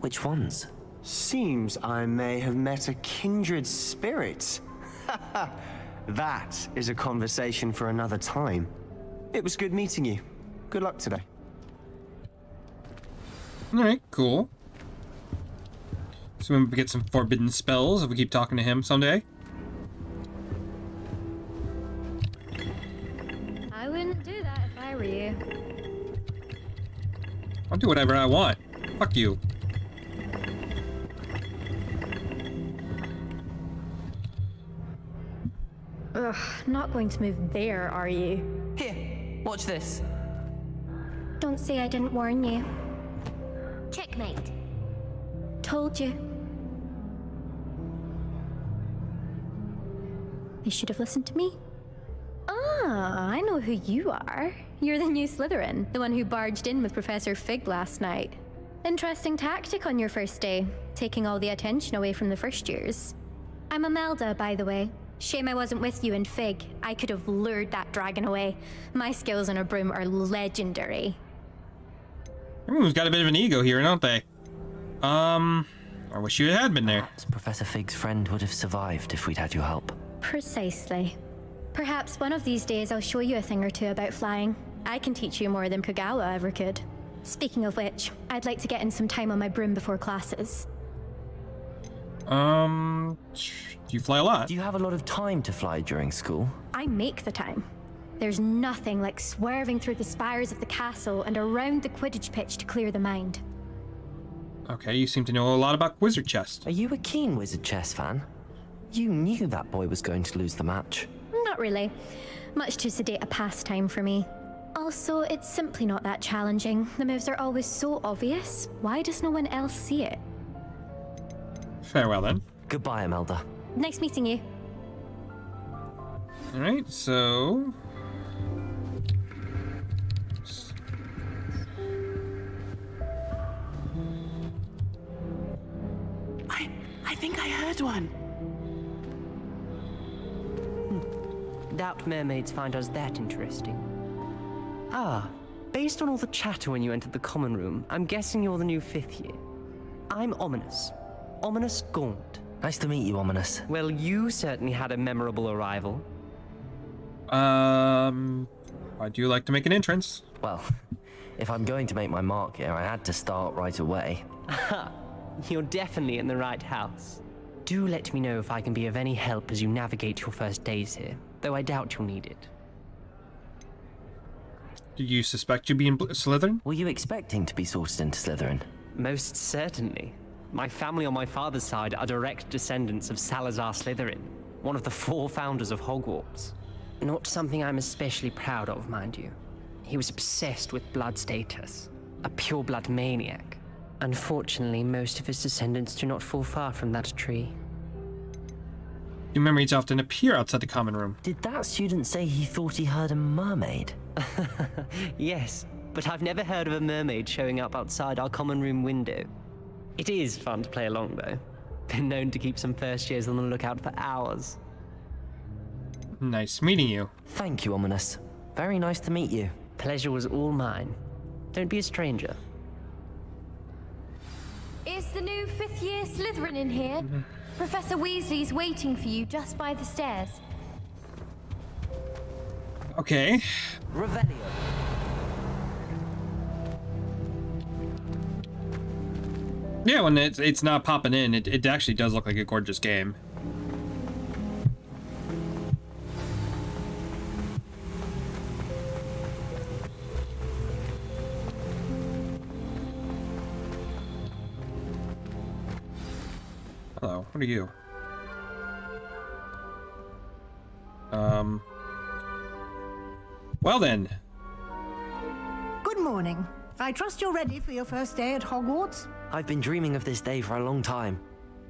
Which ones? Seems I may have met a kindred spirit. That is a conversation for another time. It was good meeting you. Good luck today. Alright, cool. So maybe we get some forbidden spells if we keep talking to him someday. I wouldn't do that if I were you. I'll do whatever I want. Fuck you. Ugh, not going to move there, are you? Here, watch this. Don't say I didn't warn you. Checkmate. Told you. You should have listened to me. Ah, I know who you are. You're the new Slytherin, the one who barged in with Professor Fig last night. Interesting tactic on your first day, taking all the attention away from the first years. I'm Imelda, by the way. Shame I wasn't with you in Fig. I could have lured that dragon away. My skills on a broom are legendary. Everyone's got a bit of an ego here, don't they? I wish you had been there. Perhaps Professor Fig's friend would have survived if we'd had your help. Precisely. Perhaps one of these days I'll show you a thing or two about flying. I can teach you more than Kogawa ever could. Speaking of which, I'd like to get in some time on my broom before classes. Do you fly a lot? Do you have a lot of time to fly during school? I make the time. There's nothing like swerving through the spires of the castle and around the Quidditch pitch to clear the mind. Okay, you seem to know a lot about wizard chess. Are you a keen wizard chess fan? You knew that boy was going to lose the match. Not really. Much too sedate a pastime for me. Also, it's simply not that challenging. The moves are always so obvious. Why does no one else see it? Farewell then. Goodbye, Imelda. Nice meeting you. Alright, so... I think I heard one. Doubt mermaids find us that interesting. Ah, based on all the chatter when you entered the common room, I'm guessing you're the new 5th year. I'm Ominous. Ominous Gaunt. Nice to meet you, Ominous. Well, you certainly had a memorable arrival. I do like to make an entrance. Well, if I'm going to make my mark here, I had to start right away. Aha, you're definitely in the right house. Do let me know if I can be of any help as you navigate your first days here, though I doubt you'll need it. Did you suspect you'd be in Slytherin? Were you expecting to be sorted into Slytherin? Most certainly. My family on my father's side are direct descendants of Salazar Slytherin, one of the 4 founders of Hogwarts. Not something I'm especially proud of, mind you. He was obsessed with blood status, a pure-blood maniac. Unfortunately, most of his descendants do not fall far from that tree. Your memories often appear outside the common room. Did that student say he thought he heard a mermaid? Yes, but I've never heard of a mermaid showing up outside our common room window. It is fun to play along, though. Been known to keep some first years on the lookout for hours. Nice meeting you. Thank you, Ominous. Very nice to meet you. Pleasure was all mine. Don't be a stranger. Is the new 5th year Slytherin in here? Professor Weasley's waiting for you just by the stairs. Okay. Revelio. Yeah, when it's not popping in, it actually does look like a gorgeous game. Hello, what are you? Well then. Good morning. I trust you're ready for your first day at Hogwarts? I've been dreaming of this day for a long time.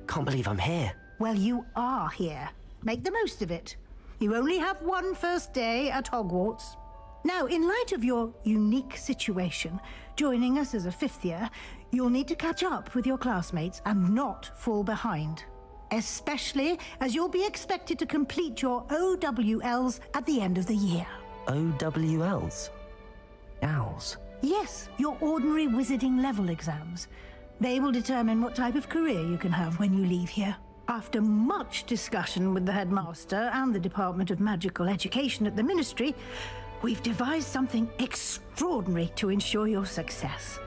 Can't believe I'm here. Well, you are here. Make the most of it. You only have one first day at Hogwarts. Now, in light of your unique situation, joining us as a 5th year, you'll need to catch up with your classmates and not fall behind. Especially as you'll be expected to complete your OWLs at the end of the year. OWLs? Owls? Yes, your ordinary wizarding level exams. They will determine what type of career you can have when you leave here. After much discussion with the headmaster and the Department of Magical Education at the Ministry, we've devised something extraordinary to ensure your success.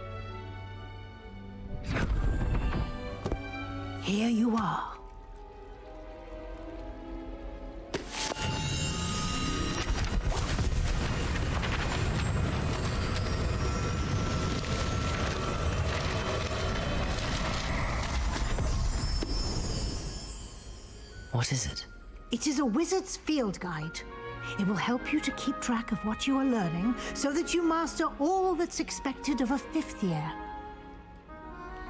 Here you are. What is it? It is a wizard's field guide. It will help you to keep track of what you are learning so that you master all that's expected of a 5th year.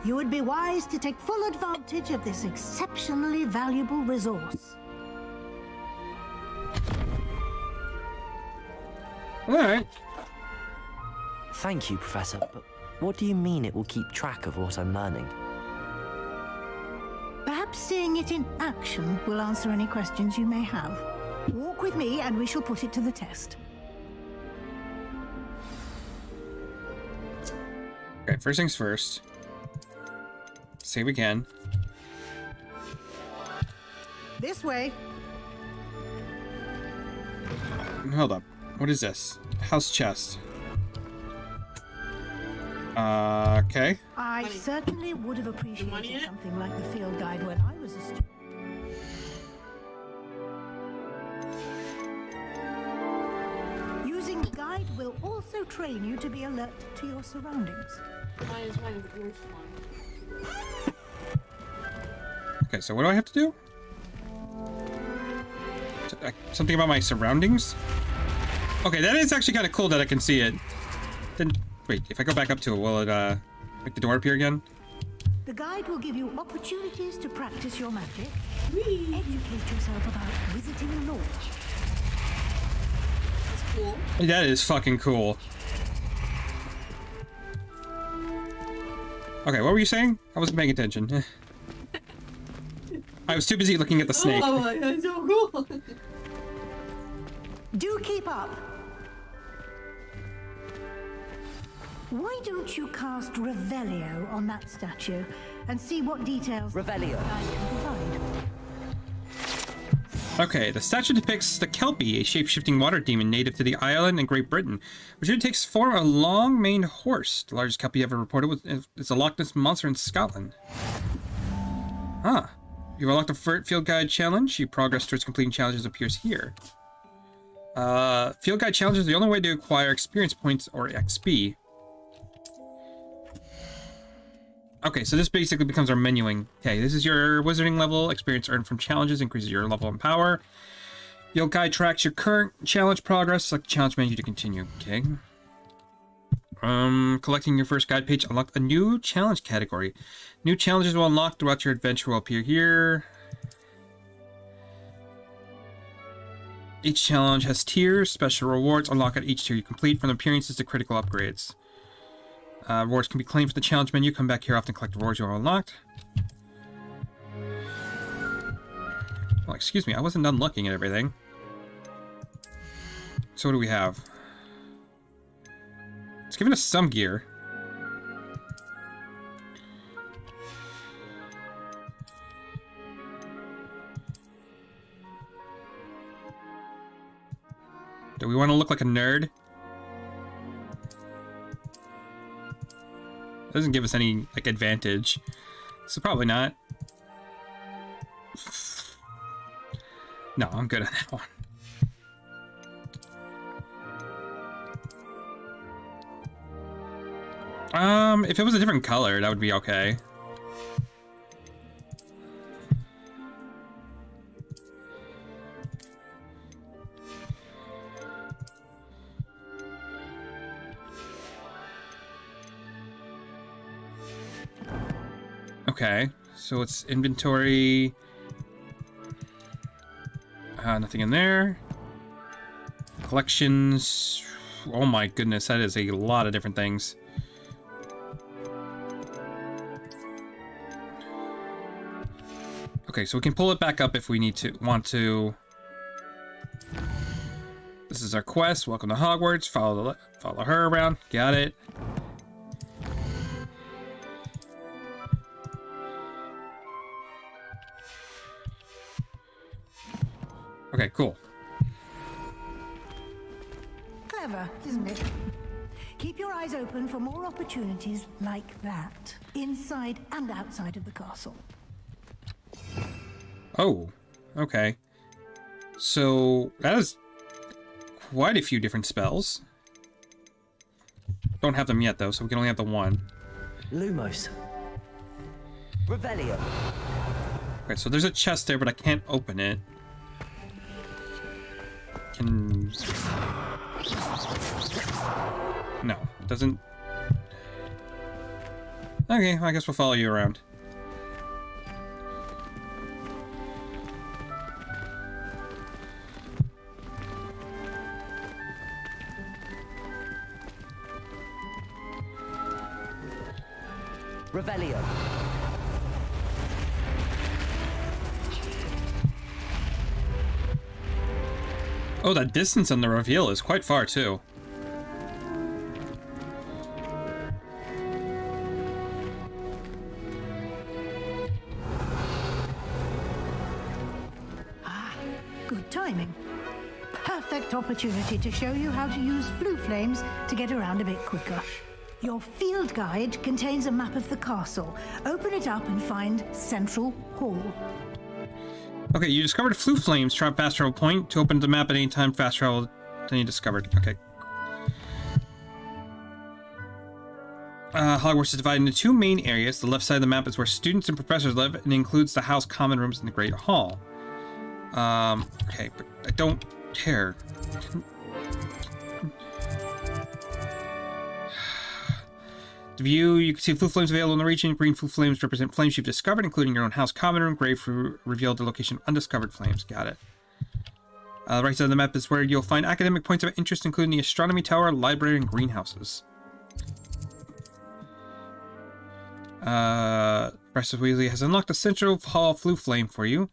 You would be wise to take full advantage of this exceptionally valuable resource. Alright. Thank you, Professor, but what do you mean it will keep track of what I'm learning? Perhaps seeing it in action will answer any questions you may have. Walk with me and we shall put it to the test. Okay, first things first. Save again. This way. Hold up. What is this? House chest. Okay. I certainly would have appreciated something like the field guide when I was a student. Using the guide will also train you to be alert to your surroundings. Okay, so what do I have to do? Something about my surroundings? Okay, that is actually kind of cool that I can see it. Then, wait, if I go back up to it, will it, make the door appear again? The guide will give you opportunities to practice your magic. Educate yourself about wizarding lore. That's cool. That is fucking cool. Okay, what were you saying? I wasn't paying attention. I was too busy looking at the snake. Oh my god, so cool. Do keep up. Why don't you cast Revelio on that statue and see what details Revelio I can provide? Okay, the statue depicts the Kelpie, a shape-shifting water demon native to the island in Great Britain, which takes form of a long-maned horse. The largest Kelpie ever reported is a Loch Ness monster in Scotland. Huh. You've unlocked the Field Guide Challenge. Your progress towards completing challenges appears here. Field Guide Challenge is the only way to acquire experience points or XP. Okay, so this basically becomes our menuing. Okay, this is your wizarding level. Experience earned from challenges increases your level and power. Field Guide tracks your current challenge progress. Select the challenge menu to continue. Okay. Collecting your first guide page, unlock a new challenge category. New challenges will unlock throughout your adventure will appear here. Each challenge has tiers. Special rewards unlock at each tier you complete, from appearances to critical upgrades. Rewards can be claimed from the challenge menu. Come back here often, collect rewards you are unlocked. Well, excuse me, I wasn't done looking at everything. So what do we have? It's giving us some gear. Do we want to look like a nerd? Doesn't give us any, like, advantage. So probably not. No, I'm good on that one. If it was a different color, that would be okay. Okay, so it's inventory. Nothing in there. Collections. Oh my goodness, that is a lot of different things. Okay, so we can pull it back up if we want to. This is our quest. Welcome to Hogwarts. Follow her around. Got it. Okay, cool. Clever, isn't it? Keep your eyes open for more opportunities like that, inside and outside of the castle. Oh, okay. So that is quite a few different spells. Don't have them yet though, so we can only have the one. Lumos. Revelio. Okay, so there's a chest there, but I can't open it. Can... No, doesn't... Okay, I guess we'll follow you around. Revelio. Oh, that distance on the reveal is quite far, too. Ah, good timing. Perfect opportunity to show you how to use blue flames to get around a bit quicker. Your field guide contains a map of the castle. Open it up and find Central Hall. Okay, you discovered Flue Flames, trap fast travel point. To open the map at any time, fast travel, then you discovered. Okay. Hogwarts is divided into two main areas. The left side of the map is where students and professors live, and includes the house common rooms and the Great Hall. Okay, but I don't care. The view, you can see Flue Flames available in the region. Green Flue Flames represent flames you've discovered, including your own house common room. Gray revealed the location of undiscovered flames. Got it. The right side of the map is where you'll find academic points of interest, including the astronomy tower, library, and greenhouses. Professor Weasley has unlocked the Central Hall Flue Flame for you.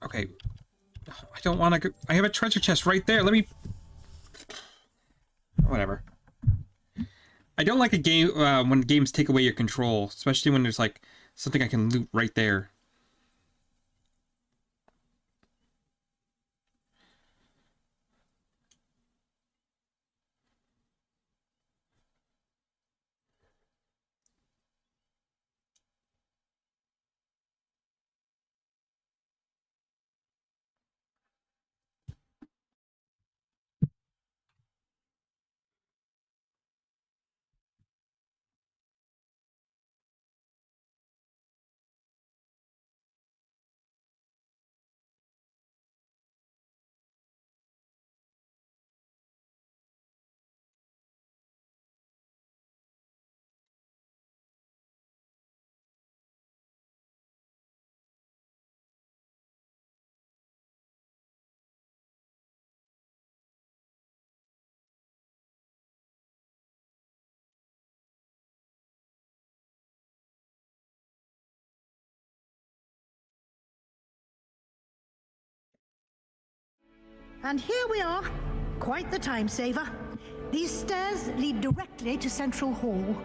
Okay. I don't want to go. I have a treasure chest right there. Let me... Whatever. I don't like a game when games take away your control, especially when there's like something I can loot right there. And here we are. Quite the time saver. These stairs lead directly to Central Hall.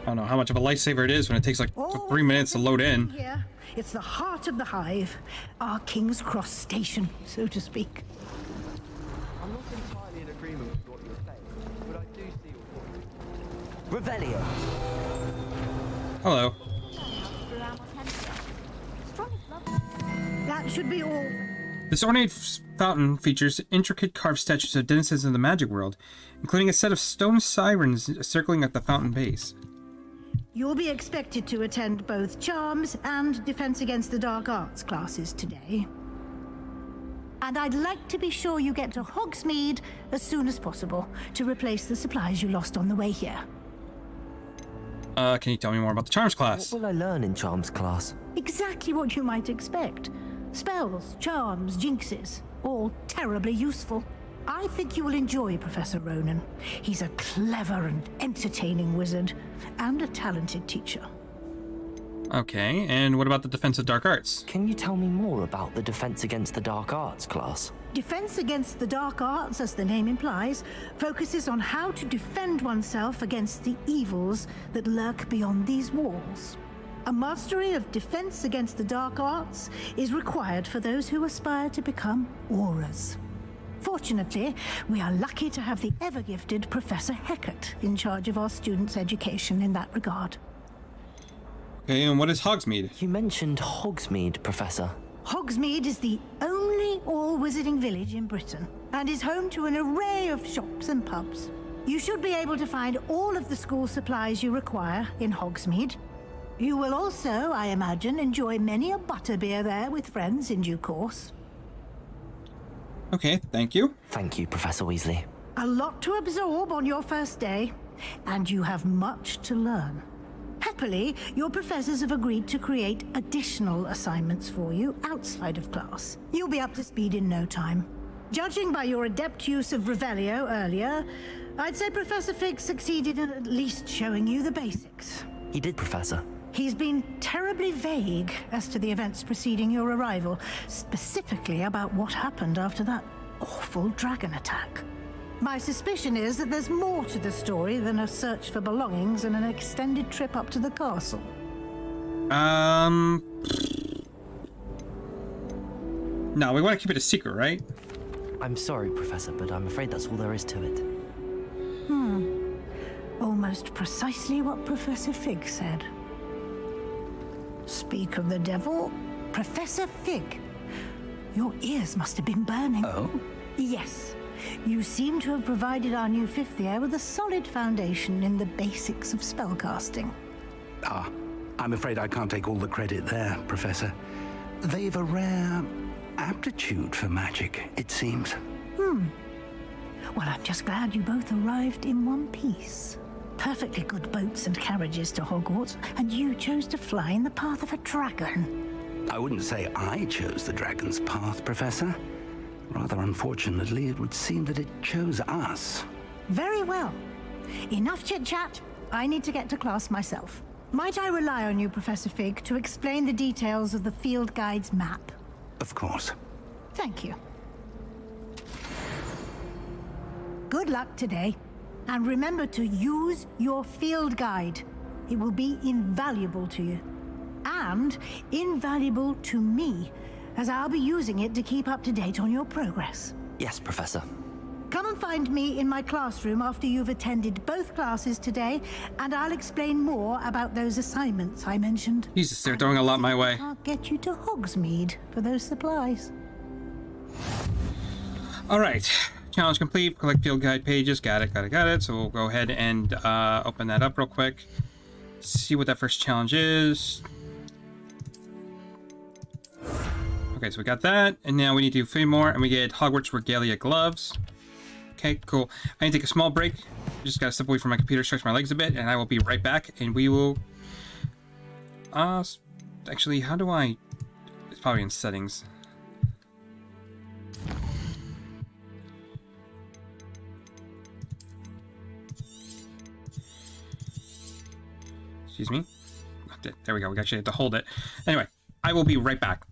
I don't know how much of a lifesaver it is when it takes like 3 minutes to load in. Here, it's the heart of the hive. Our King's Cross station, so to speak. I'm not entirely in agreement with what you're saying, but I do see your point. Revelio. Hello. That should be all. This ornate fountain features intricate carved statues of denizens of the magic world, including a set of stone sirens circling at the fountain base. You'll be expected to attend both Charms and Defense Against the Dark Arts classes today. And I'd like to be sure you get to Hogsmeade as soon as possible to replace the supplies you lost on the way here. Can you tell me more about the Charms class? What will I learn in Charms class? Exactly what you might expect. Spells, charms, jinxes, all terribly useful. I think you will enjoy Professor Ronan. He's a clever and entertaining wizard, and a talented teacher. Okay, and what about the Defense of Dark Arts? Can you tell me more about the Defense Against the Dark Arts class? Defense Against the Dark Arts, as the name implies, focuses on how to defend oneself against the evils that lurk beyond these walls. A mastery of Defense Against the Dark Arts is required for those who aspire to become auras. Fortunately, we are lucky to have the ever-gifted Professor Hecat in charge of our students' education in that regard. Okay, and what is Hogsmeade? You mentioned Hogsmeade, Professor. Hogsmeade is the only all wizarding village in Britain, and is home to an array of shops and pubs. You should be able to find all of the school supplies you require in Hogsmeade. You will also, I imagine, enjoy many a butterbeer there with friends in due course. Okay, thank you. Thank you, Professor Weasley. A lot to absorb on your first day, and you have much to learn. Happily, your professors have agreed to create additional assignments for you outside of class. You'll be up to speed in no time. Judging by your adept use of Revelio earlier, I'd say Professor Fig succeeded in at least showing you the basics. He did, Professor. He's been terribly vague as to the events preceding your arrival, specifically about what happened after that awful dragon attack. My suspicion is that there's more to the story than a search for belongings and an extended trip up to the castle. No, we want to keep it a secret, right? I'm sorry, Professor, but I'm afraid that's all there is to it. Almost precisely what Professor Fig said. Speak of the devil, Professor Fig. Your ears must have been burning. Oh? Yes. You seem to have provided our new fifth year with a solid foundation in the basics of spellcasting. Ah, I'm afraid I can't take all the credit there, Professor. They've a rare aptitude for magic, it seems. Well, I'm just glad you both arrived in one piece. Perfectly good boats and carriages to Hogwarts, and you chose to fly in the path of a dragon. I wouldn't say I chose the dragon's path, Professor. Rather unfortunately, it would seem that it chose us. Very well. Enough chit-chat. I need to get to class myself. Might I rely on you, Professor Fig, to explain the details of the field guide's map? Of course. Thank you. Good luck today. And remember to use your field guide. It will be invaluable to you. And invaluable to me, as I'll be using it to keep up to date on your progress. Yes, Professor. Come and find me in my classroom after you've attended both classes today, and I'll explain more about those assignments I mentioned. Jesus, they're throwing a lot my way. I'll get you to Hogsmeade for those supplies. All right. Challenge complete. Collect field guide pages. Got it. So we'll go ahead and open that up real quick. See what that first challenge is. Okay, so we got that. And now we need to do 3 more. And we get Hogwarts Regalia gloves. Okay, cool. I need to take a small break. Just gotta step away from my computer, stretch my legs a bit. And I will be right back. And we will... actually, how do I... It's probably in settings. Excuse me. There we go. We actually have to hold it. Anyway, I will be right back.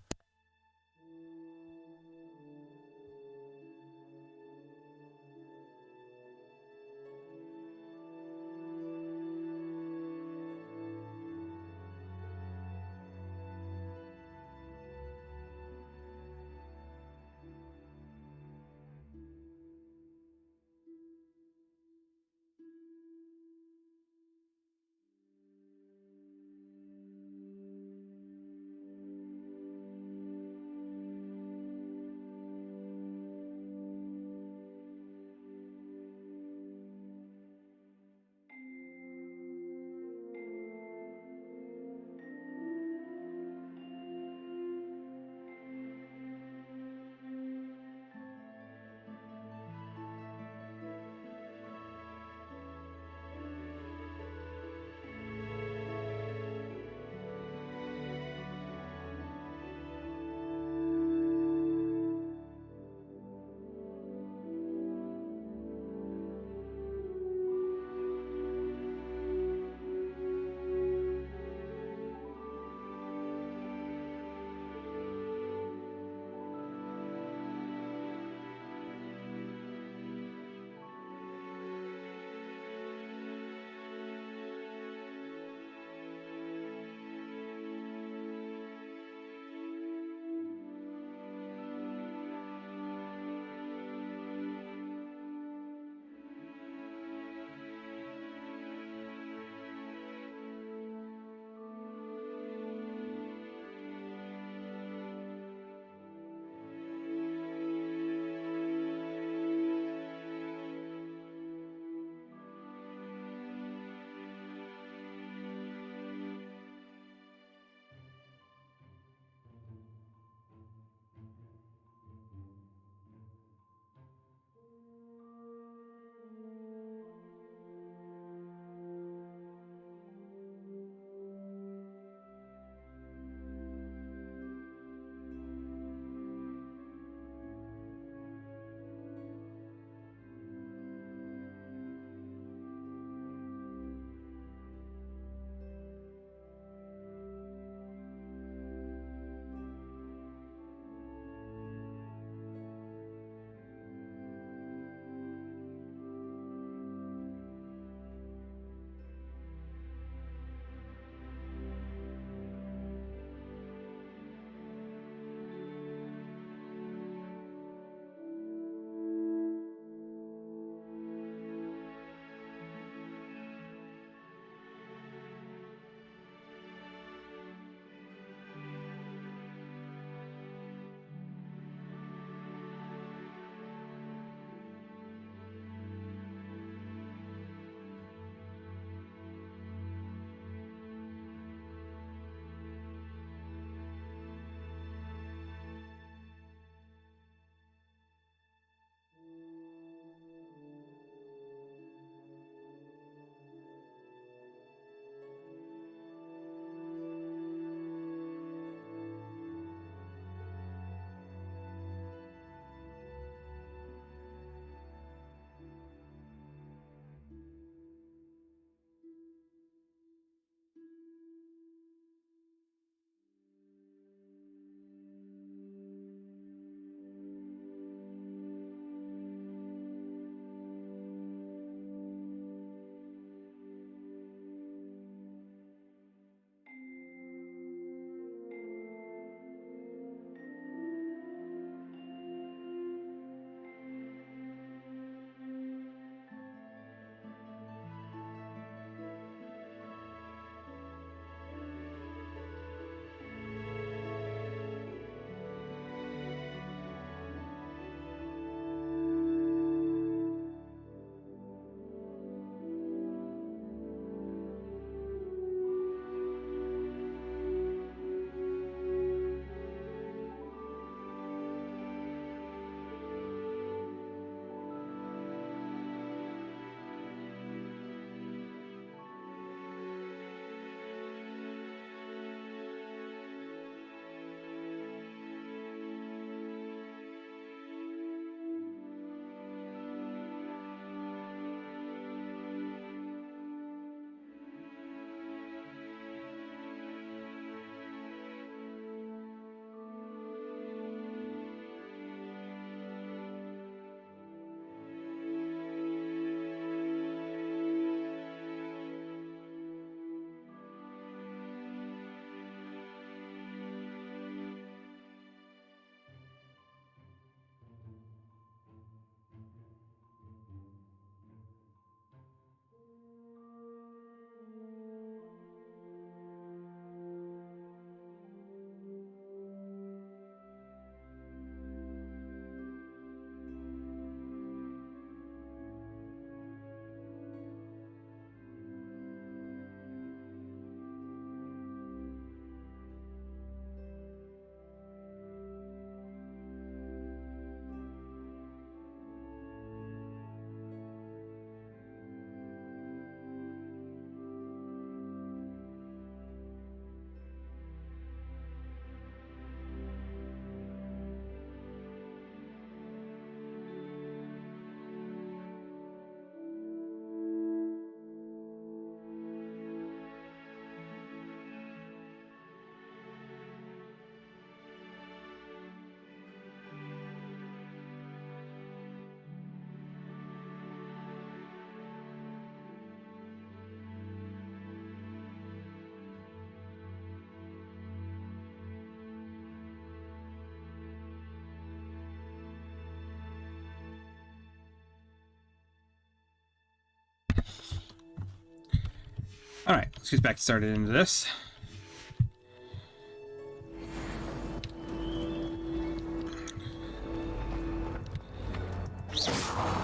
Alright, let's get back started into this.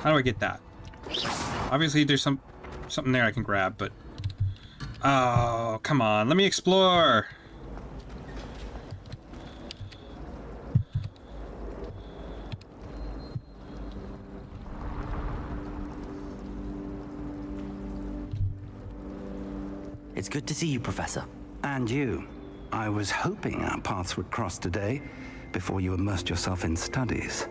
How do I get that? Obviously there's something there I can grab, but... Oh, come on, let me explore! It's good to see you, Professor. And you. I was hoping our paths would cross today, before you immersed yourself in studies.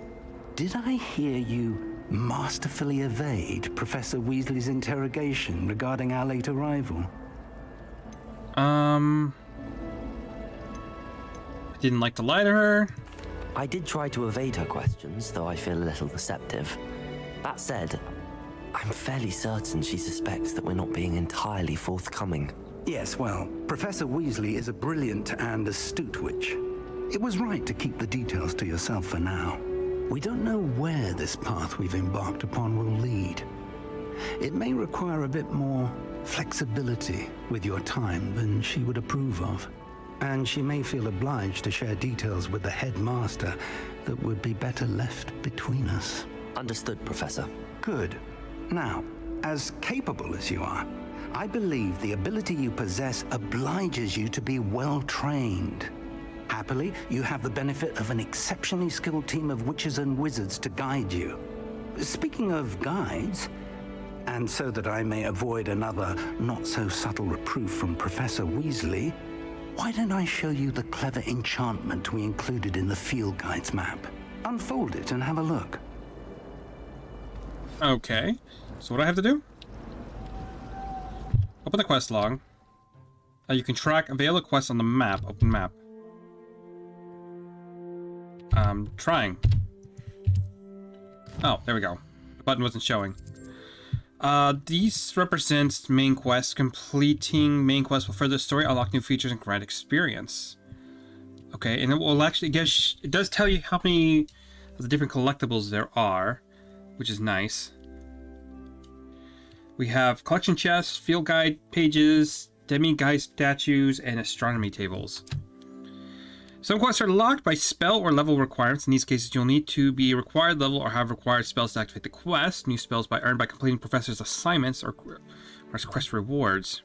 Did I hear you masterfully evade Professor Weasley's interrogation regarding our late arrival? I didn't like to lie to her. I did try to evade her questions, though I feel a little deceptive. That said, I'm fairly certain she suspects that we're not being entirely forthcoming. Yes, well, Professor Weasley is a brilliant and astute witch. It was right to keep the details to yourself for now. We don't know where this path we've embarked upon will lead. It may require a bit more flexibility with your time than she would approve of. And she may feel obliged to share details with the headmaster that would be better left between us. Understood, Professor. Good. Now, as capable as you are, I believe the ability you possess obliges you to be well trained. Happily, you have the benefit of an exceptionally skilled team of witches and wizards to guide you. Speaking of guides, and so that I may avoid another not-so-subtle reproof from Professor Weasley, why don't I show you the clever enchantment we included in the field guide's map? Unfold it and have a look. Okay, so what do I have to do? Open the quest log. You can track available quests on the map. Open map. Trying. Oh, there we go. The button wasn't showing. These represents main quests. Completing main quests will further the story, unlock new features, and grant experience. Okay, and it will actually guess it does tell you how many of the different collectibles there are, which is nice. We have collection chests, field guide pages, demi-guide statues, and astronomy tables. Some quests are locked by spell or level requirements. In these cases, you'll need to be a required level or have required spells to activate the quest. New spells earned by completing professor's assignments or quest rewards.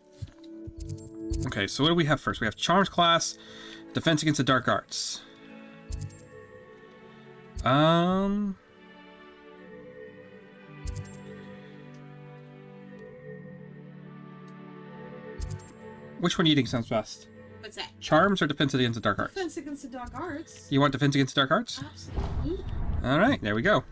Okay, so what do we have first? We have Charms class, Defense against the Dark Arts. Which one do you think sounds best? What's that? Charms or Defense against the Dark Arts? Defense against the Dark Arts. You want Defense against the Dark Arts? Absolutely. Alright, there we go.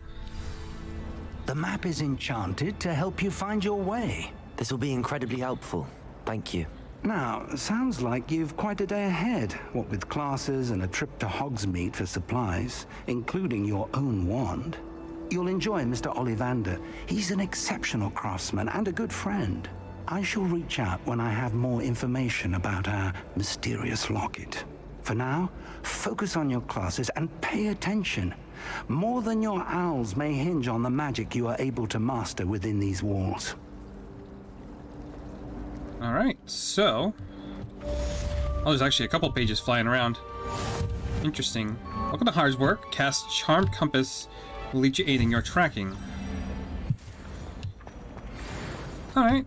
The map is enchanted to help you find your way. This will be incredibly helpful. Thank you. Now, sounds like you've quite a day ahead, what with classes and a trip to Hogsmeade for supplies, including your own wand. You'll enjoy Mr. Ollivander. He's an exceptional craftsman and a good friend. I shall reach out when I have more information about our mysterious locket. For now, focus on your classes and pay attention. More than your owls may hinge on the magic you are able to master within these walls. Alright, so... Oh, there's actually a couple pages flying around. Interesting. Welcome to Hard's work. Cast Charmed Compass will lead you aiding your tracking. Alright.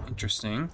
Interesting.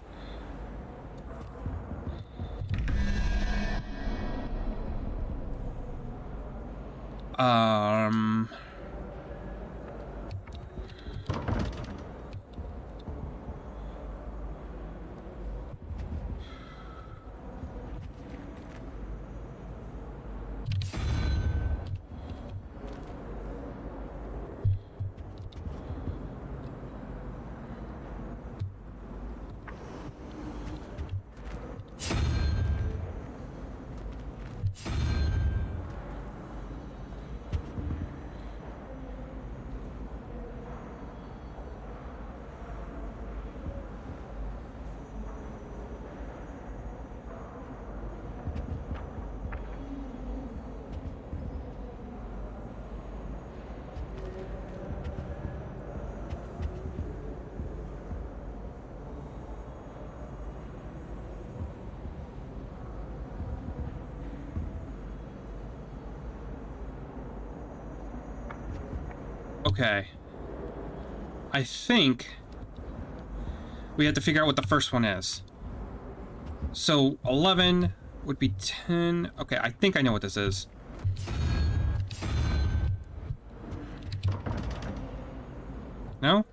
Okay. I think we have to figure out what the first one is. So 11 would be 10. Okay, I think I know what this is. No?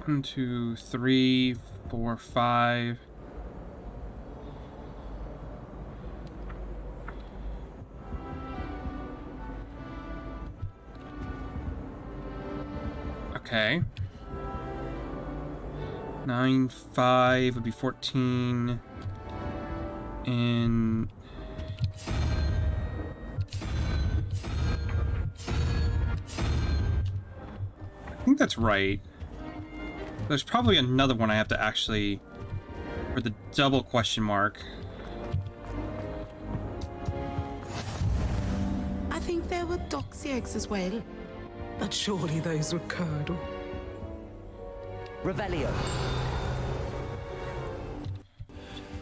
One, two, three, four, five. Okay. 9, 5 would be 14. And I think that's right. There's probably another one I have to actually, for the double question mark. I think there were doxy eggs as well. But surely those were curdle. Revelio.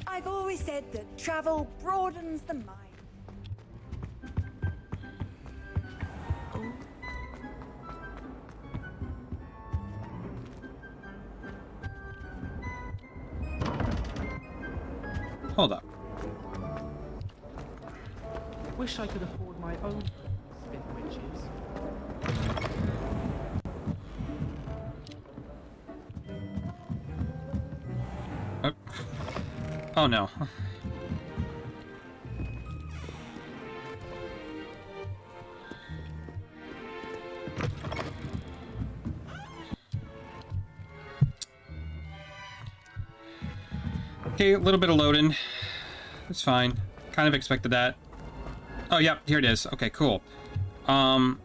I've always said that travel broadens the mind. Hold up. Wish I could afford my own spin witches. Oh no. Okay, a little bit of loading. That's fine. Kind of expected that. Oh, yep, here it is. Okay, cool. So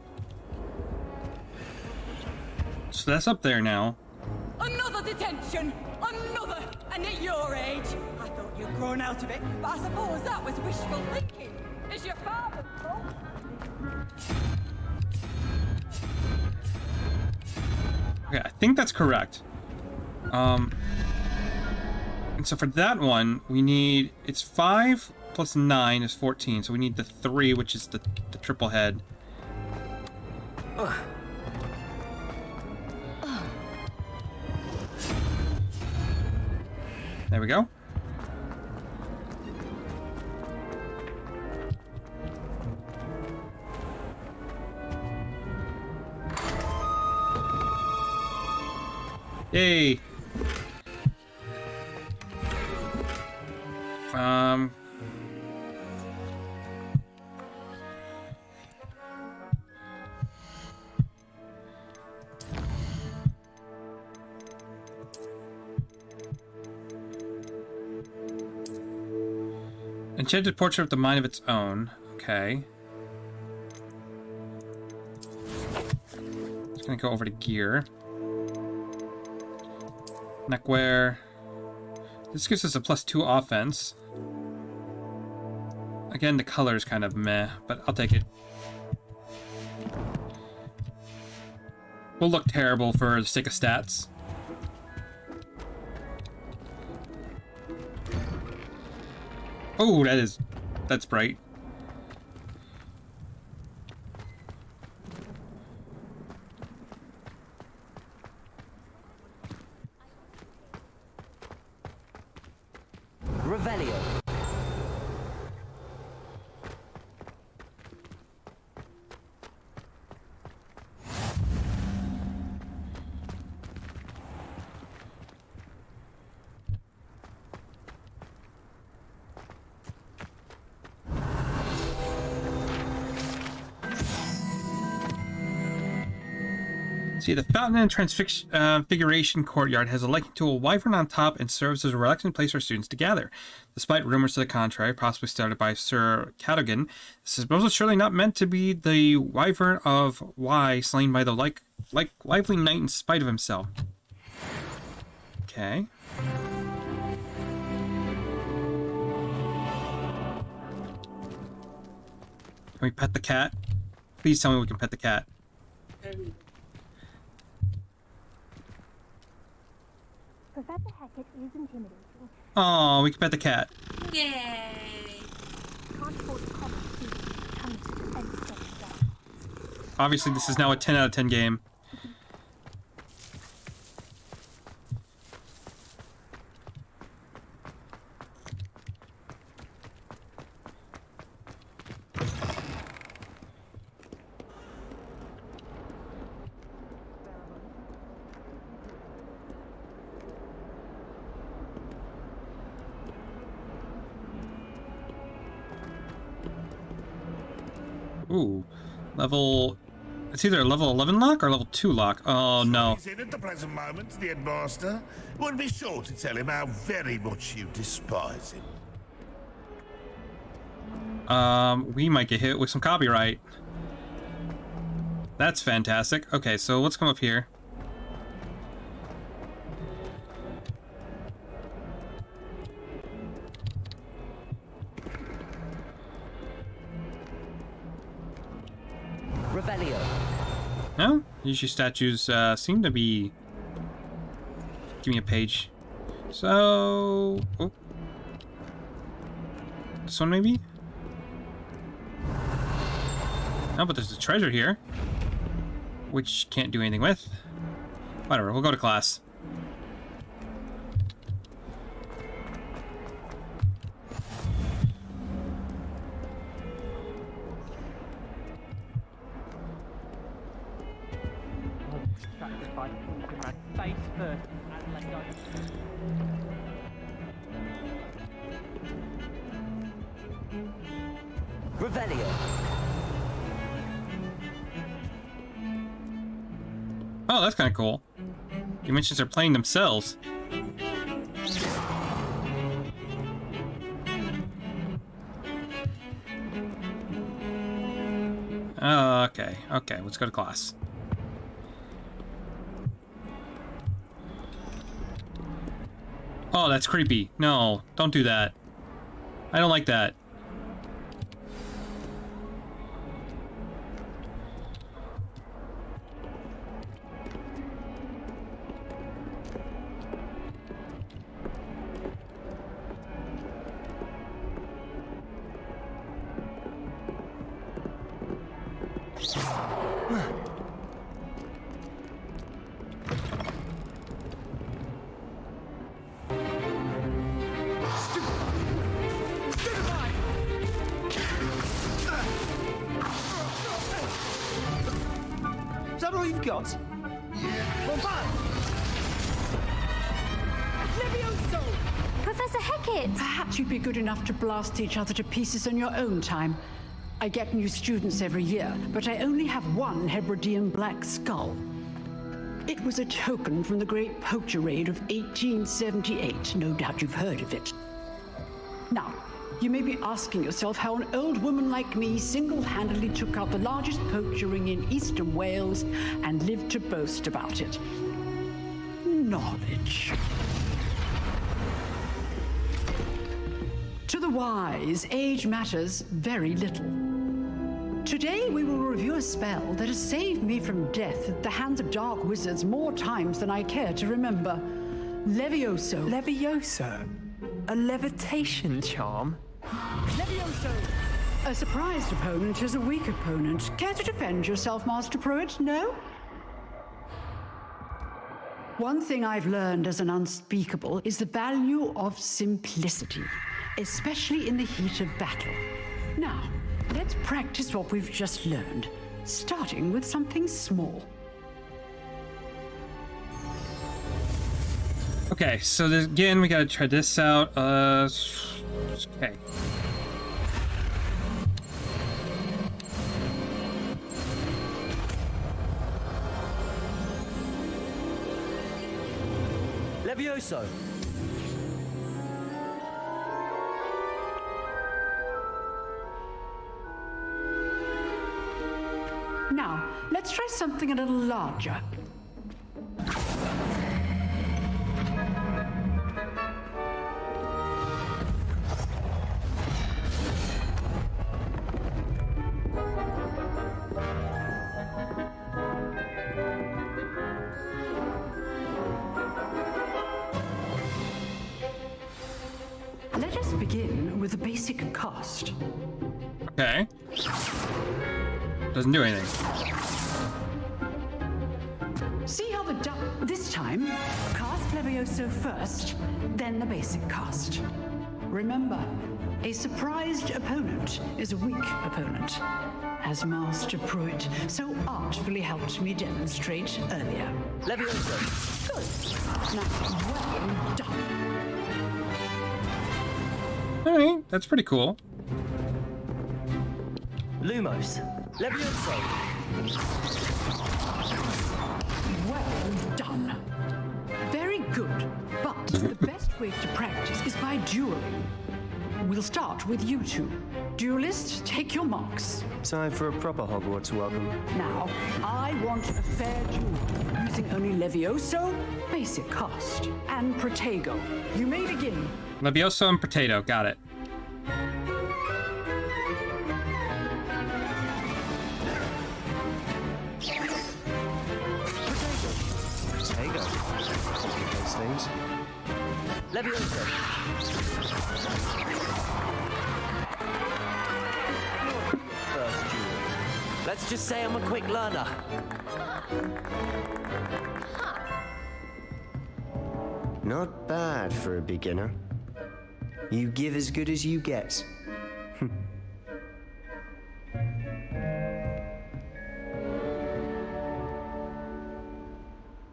that's up there now. Another detention! Another! And at your age! I thought you'd grown out of it, but I suppose that was wishful thinking. Is your father fault? Okay, I think that's correct. And so for that one, we need, it's 5 plus 9 is 14, so we need the 3, which is the triple head. There we go. Yay! Enchanted portrait of the mind of its own. Okay. Just gonna go over to gear. Neckwear. This gives us a +2 offense. Again, the color is kind of meh, but I'll take it. We'll look terrible for the sake of stats. Oh, that's bright. Revelio. See, the Fountain and Transfiguration Courtyard has a liking to a wyvern on top and serves as a relaxing place for students to gather. Despite rumors to the contrary, possibly started by Sir Cadogan, this is most surely not meant to be the wyvern of Y slain by the lively knight in spite of himself. Okay. Can we pet the cat? Please tell me we can pet the cat. Professor Hackett is intimidating. Oh, we can pet the cat. Yay! Can't afford to comment students coming to defend themselves. Obviously, this is now a 10 out of 10 game. Ooh, level... It's either a level 11 lock or level 2 lock. Oh, no. He's in at the present moment, the headmaster. Would be sure to tell him how very much you despise him. We might get hit with some copyright. That's fantastic. Okay, so let's come up here. Revelio. No? Usually statues seem to be... Give me a page. So... Oh. This one maybe? No, but there's a treasure here. Which can't do anything with. Whatever, we'll go to class. Revelio. Oh, that's kind of cool. Dimensions are playing themselves. Okay, okay, let's go to class. Oh, that's creepy. No, don't do that. I don't like that. Is that all you've got? Levioso! Professor Hackett! Perhaps you'd be good enough to blast each other to pieces in your own time. I get new students every year, but I only have one Hebridean black skull. It was a token from the Great Poacher Raid of 1878. No doubt you've heard of it. Now, you may be asking yourself how an old woman like me single-handedly took out the largest poacher ring in eastern Wales and lived to boast about it. Knowledge. To the wise, age matters very little. Today we will review a spell that has saved me from death at the hands of dark wizards more times than I care to remember. Levioso. Levioso? A levitation charm? Levioso! A surprised opponent is a weak opponent. Care to defend yourself, Master Pruitt? No? One thing I've learned as an unspeakable is the value of simplicity, especially in the heat of battle. Now, let's practice what we've just learned, starting with something small. Okay, so again, we gotta try this out. Okay. Levioso. Now, let's try something a little larger. begin with the basic cast. Okay. Doesn't do anything. See how this time, cast Levioso first, then the basic cast. Remember, a surprised opponent is a weak opponent, as Master Pruitt so artfully helped me demonstrate earlier. Levioso. Good. Now, well done. Alright, that's pretty cool. Lumos. Levioso. Well done. Very good. But the best way to practice is by dueling. We'll start with you two. Duelists, take your marks. Time for a proper Hogwarts welcome. Now, I want a fair duel, using only Levioso, basic cast, and Protego. You may begin. Levioso and Potato, got it. Potato. Those things. Levioso. First duel. Let's just say I'm a quick learner. Not bad for a beginner. You give as good as you get.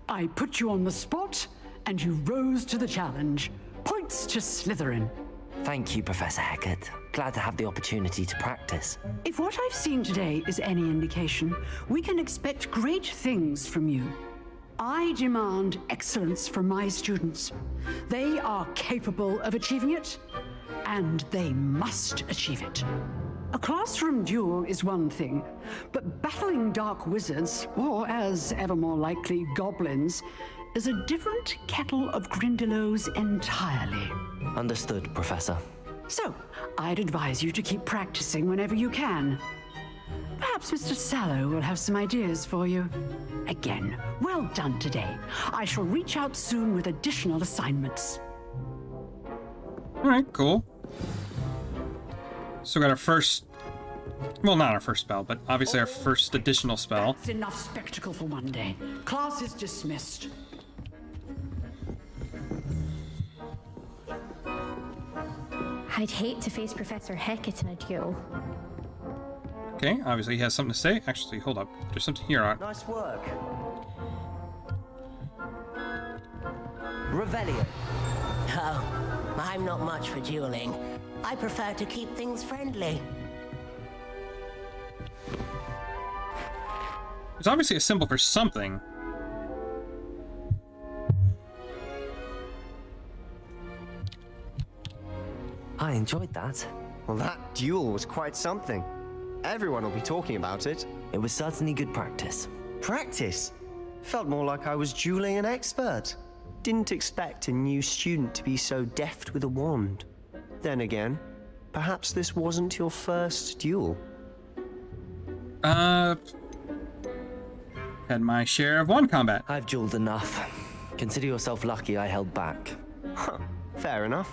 I put you on the spot, and you rose to the challenge. Points to Slytherin. Thank you, Professor Hecat. Glad to have the opportunity to practice. If what I've seen today is any indication, we can expect great things from you. I demand excellence from my students. They are capable of achieving it, and they must achieve it. A classroom duel is one thing, but battling dark wizards, or as ever more likely, goblins, is a different kettle of Grindylows entirely. Understood, Professor. So, I'd advise you to keep practicing whenever you can. Perhaps Mr. Sallow will have some ideas for you. Again, well done today. I shall reach out soon with additional assignments. Alright, cool. So we got our first... Well, not our first spell, but obviously our first additional spell. That's enough spectacle for one day. Class is dismissed. I'd hate to face Professor Hecat in a duel. Okay, obviously he has something to say. Actually, hold up. There's something here on. Nice work. Revelio. Oh, I'm not much for dueling. I prefer to keep things friendly. It's obviously a symbol for something. I enjoyed that. Well, that duel was quite something. Everyone will be talking about it. It was certainly good practice. Practice? Felt more like I was dueling an expert. Didn't expect a new student to be so deft with a wand. Then again, perhaps this wasn't your first duel. Had my share of wand combat. I've dueled enough. Consider yourself lucky I held back. Huh, fair enough.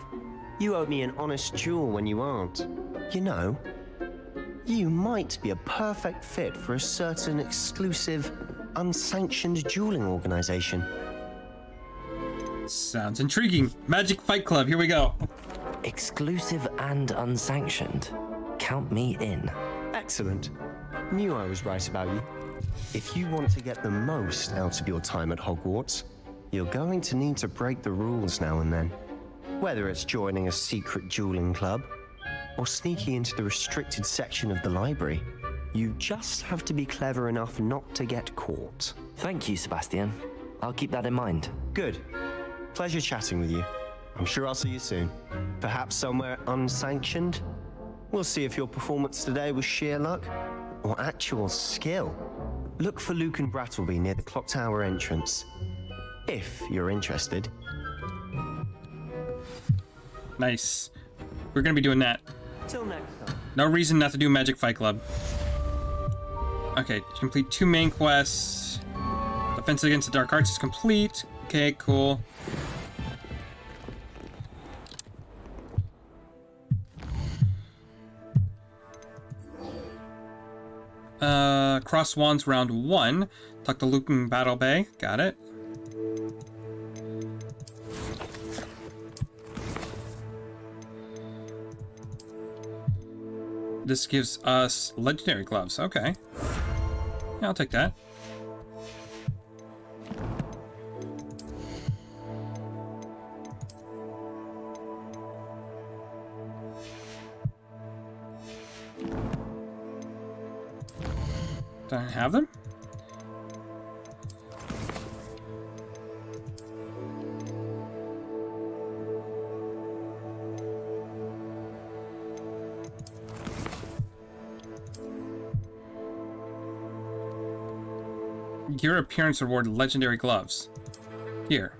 You owe me an honest duel when you aren't. You know, you might be a perfect fit for a certain exclusive, unsanctioned dueling organization. Sounds intriguing. Magic Fight Club, here we go. Exclusive and unsanctioned. Count me in. Excellent. Knew I was right about you. If you want to get the most out of your time at Hogwarts, you're going to need to break the rules now and then. Whether it's joining a secret dueling club, or sneaking into the restricted section of the library, you just have to be clever enough not to get caught. Thank you, Sebastian. I'll keep that in mind. Good. Pleasure chatting with you. I'm sure I'll see you soon. Perhaps somewhere unsanctioned? We'll see if your performance today was sheer luck, or actual skill. Look for Luke and Brattleby near the clock tower entrance, if you're interested. Nice. We're gonna be doing that. Till next time. No reason not to do Magic Fight Club. Okay, complete 2 main quests. Defense against the Dark Arts is complete. Okay, cool. Cross Wands round 1. Tuck the Looping Battle Bay. Got it. This gives us legendary gloves. Okay. Yeah, I'll take that. Do I have them? Your appearance reward legendary gloves. Here.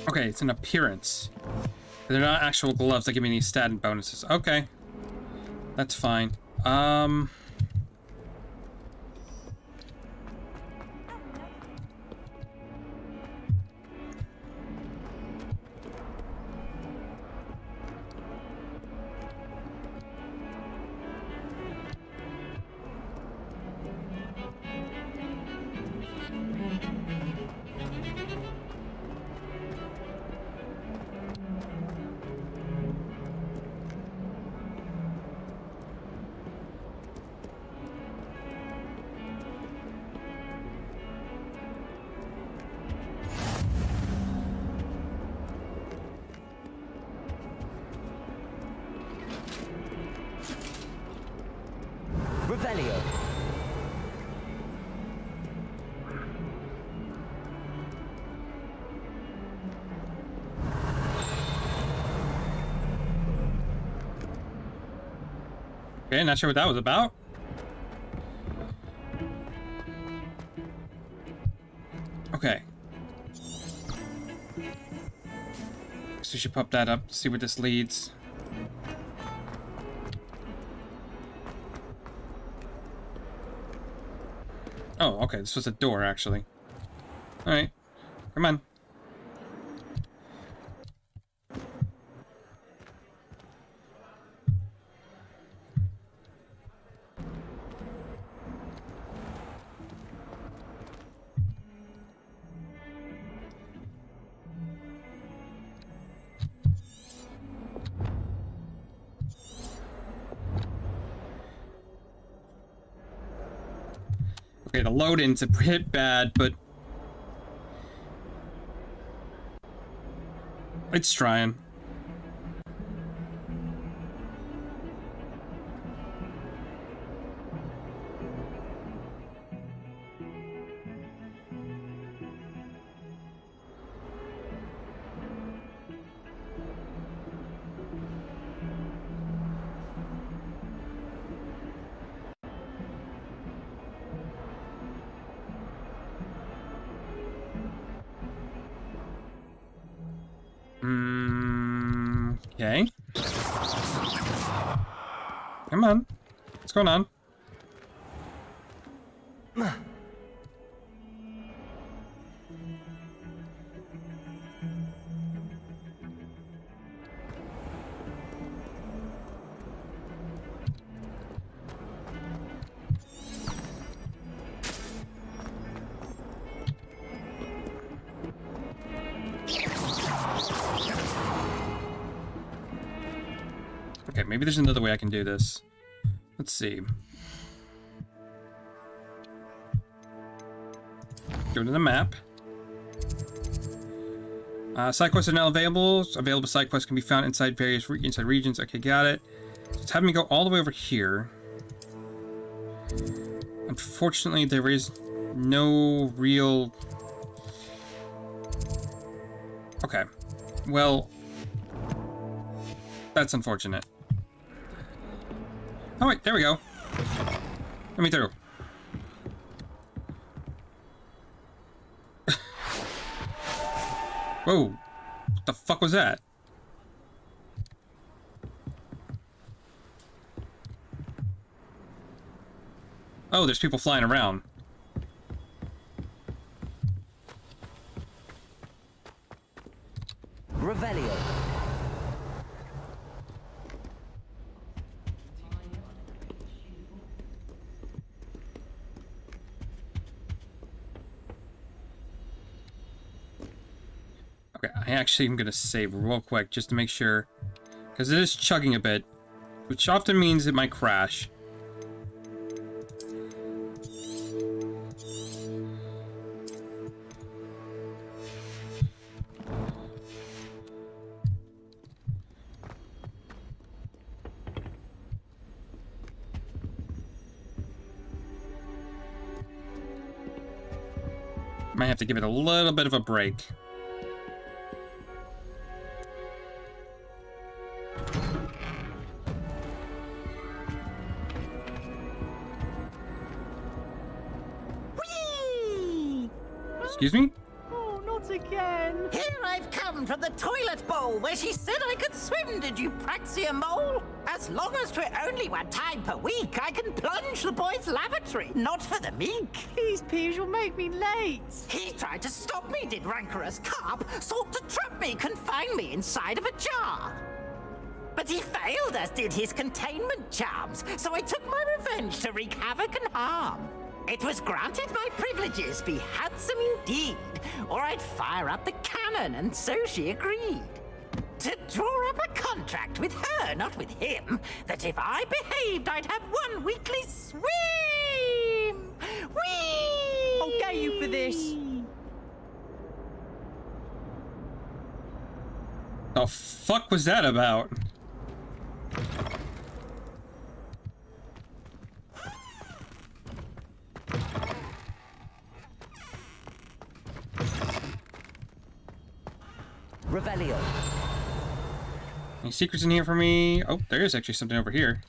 Okay, it's an appearance. They're not actual gloves that give me any stat and bonuses. Okay. That's fine. Revelio. Okay, not sure what that was about. Okay. So we should pop that up, see where this leads. Oh, okay, this was a door, actually. Alright, come on. Okay, the load-in's a bit bad, but it's trying. Okay. Come on. What's going on? Okay, maybe there's another way I can do this. Let's see. Go to the map. Side quests are now available. Available side quests can be found inside various inside regions. Okay, got it. It's having me go all the way over here. Unfortunately, there is no real... Okay. Well, that's unfortunate. Oh, wait, there we go. Let me through. Whoa. What the fuck was that? Oh, there's people flying around. Revelio. Okay, I actually am gonna save real quick just to make sure, because it is chugging a bit, which often means it might crash. Might have to give it a little bit of a break. Excuse me? Oh, not again. Here I've come from the toilet bowl where she said I could swim, did you praxia mole? As long as 'twere only one time per week, I can plunge the boy's lavatory, not for the meek. Please, Peeves, you'll make me late. He tried to stop me, did rancorous carp, sought to trap me, confine me inside of a jar. But he failed, as did his containment charms, so I took my revenge to wreak havoc and harm. It was granted my privileges be handsome indeed, or I'd fire up the cannon, and so she agreed. To draw up a contract with her, not with him, that if I behaved, I'd have one weekly swim! Whee! I'll get you for this. The fuck was that about? Revelio. Any secrets in here for me? Oh, there is actually something over here.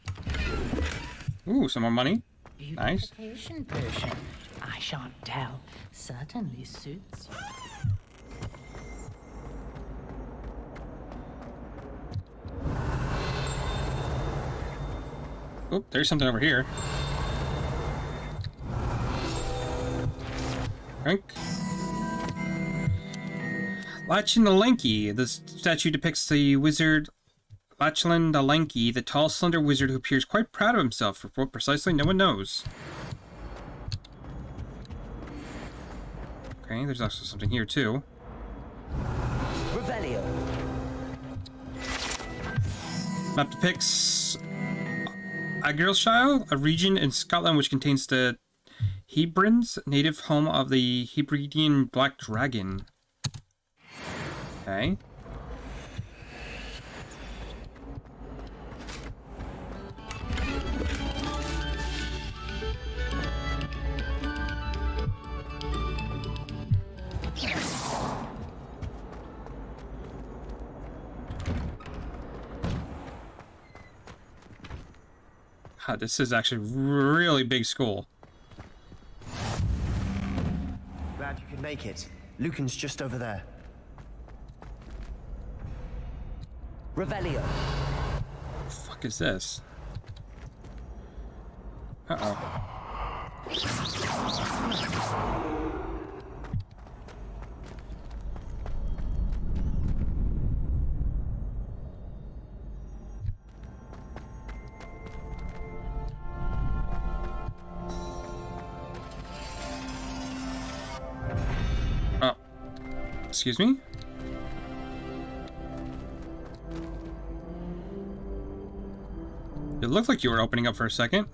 Ooh, some more money. Nice. Beautification potion. I shan't tell. Certainly suits you. Oh, there's something over here. Drink. Lachlan the Lanky. The statue depicts the wizard Lachlan the Lanky, the tall, slender wizard who appears quite proud of himself. For what precisely, no one knows. Okay, there's also something here too. Revelio. Map depicts Argyllshire, a region in Scotland which contains the Hebrides, native home of the Hebridean black dragon. Okay. This is actually really big school. Glad you could make it. Lucan's just over there. Revelio. What the fuck is this? Uh-oh. Excuse me? It looked like you were opening up for a second.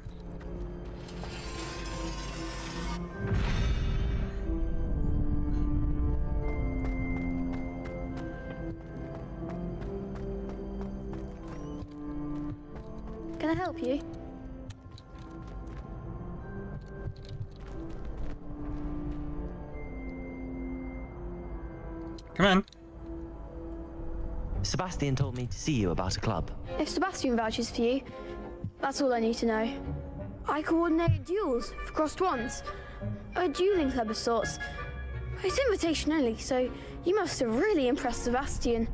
help you? Come on. Sebastian told me to see you about a club. If Sebastian vouches for you, that's all I need to know. I coordinate duels for crossed wands. A dueling club of sorts. It's invitation only, so you must have really impressed Sebastian.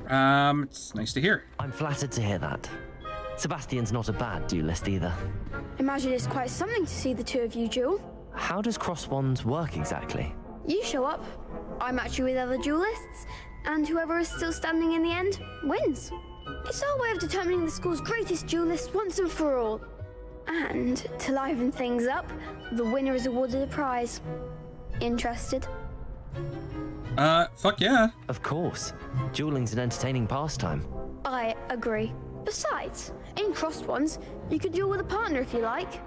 It's nice to hear. I'm flattered to hear that. Sebastian's not a bad duelist either. Imagine it's quite something to see the two of you duel. How does cross wands work exactly? You show up, I match you with other duelists, and whoever is still standing in the end wins. It's our way of determining the school's greatest duelist once and for all. And to liven things up, the winner is awarded a prize. Interested? Fuck yeah. Of course. Dueling's an entertaining pastime. I agree. Besides, in crossed ones, you could duel with a partner if you like.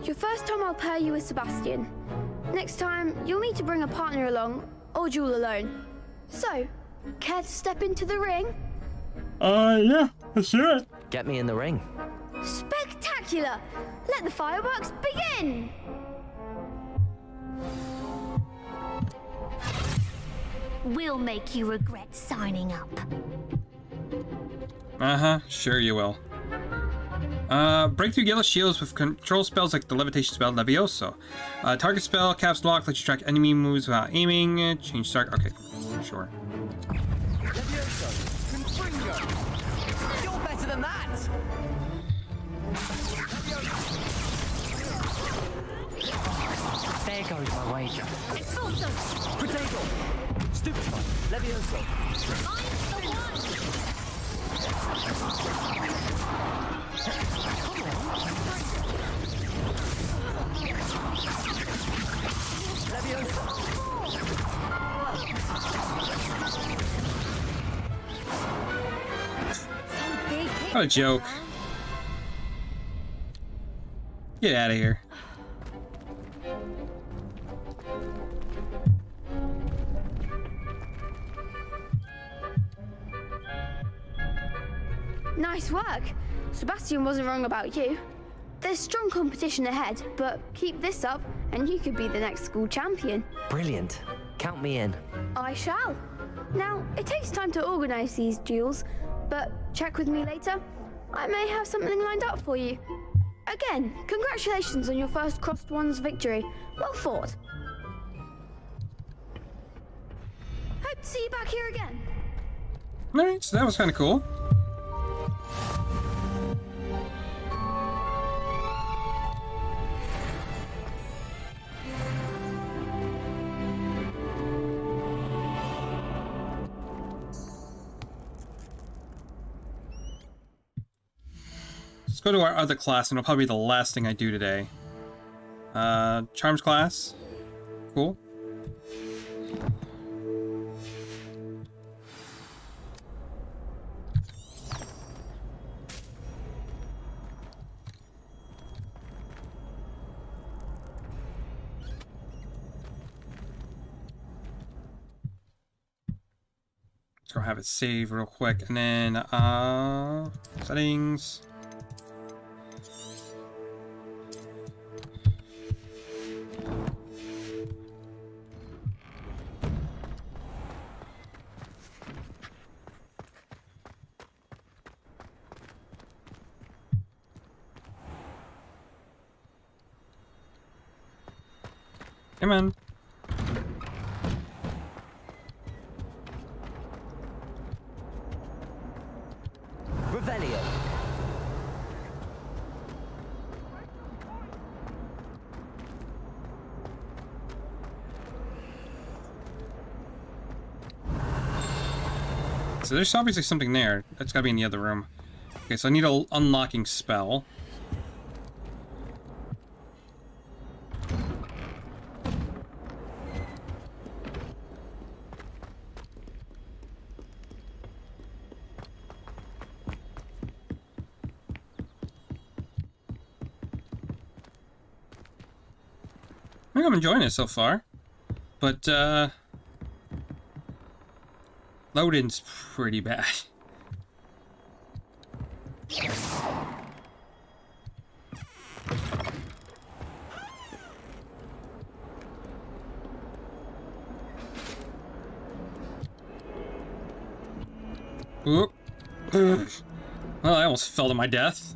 Your first time I'll pair you with Sebastian. Next time, you'll need to bring a partner along, or duel alone. So, care to step into the ring? Yeah, let's do it. Get me in the ring. Spectacular! Let the fireworks begin! We'll make you regret signing up. Sure you will. Break through yellow shields with control spells like the levitation spell Levioso. Target spell, caps lock, lets you track enemy moves without aiming. Change target. Okay, sure. You're better than that! There goes my wager. Expulso! Potato! Stupefy! Levioso! I'm the one! What a joke. Get out of here. Nice work. Sebastian wasn't wrong about you. There's strong competition ahead, but keep this up and you could be the next school champion. Brilliant. Count me in. I shall. Now, it takes time to organize these duels, but check with me later. I may have something lined up for you. Again, congratulations on your first crossed ones victory. Well fought. Hope to see you back here again. Alright, so that was kind of cool. Let's go to our other class, and it'll probably be the last thing I do today. Charms class. Cool. Let's go have it save real quick, and then settings. Come on. Revelio. So there's obviously something there. That's gotta be in the other room. Okay, so I need an unlocking spell. I think I'm enjoying it so far, but load-in's pretty bad. Oop. Well, I almost fell to my death.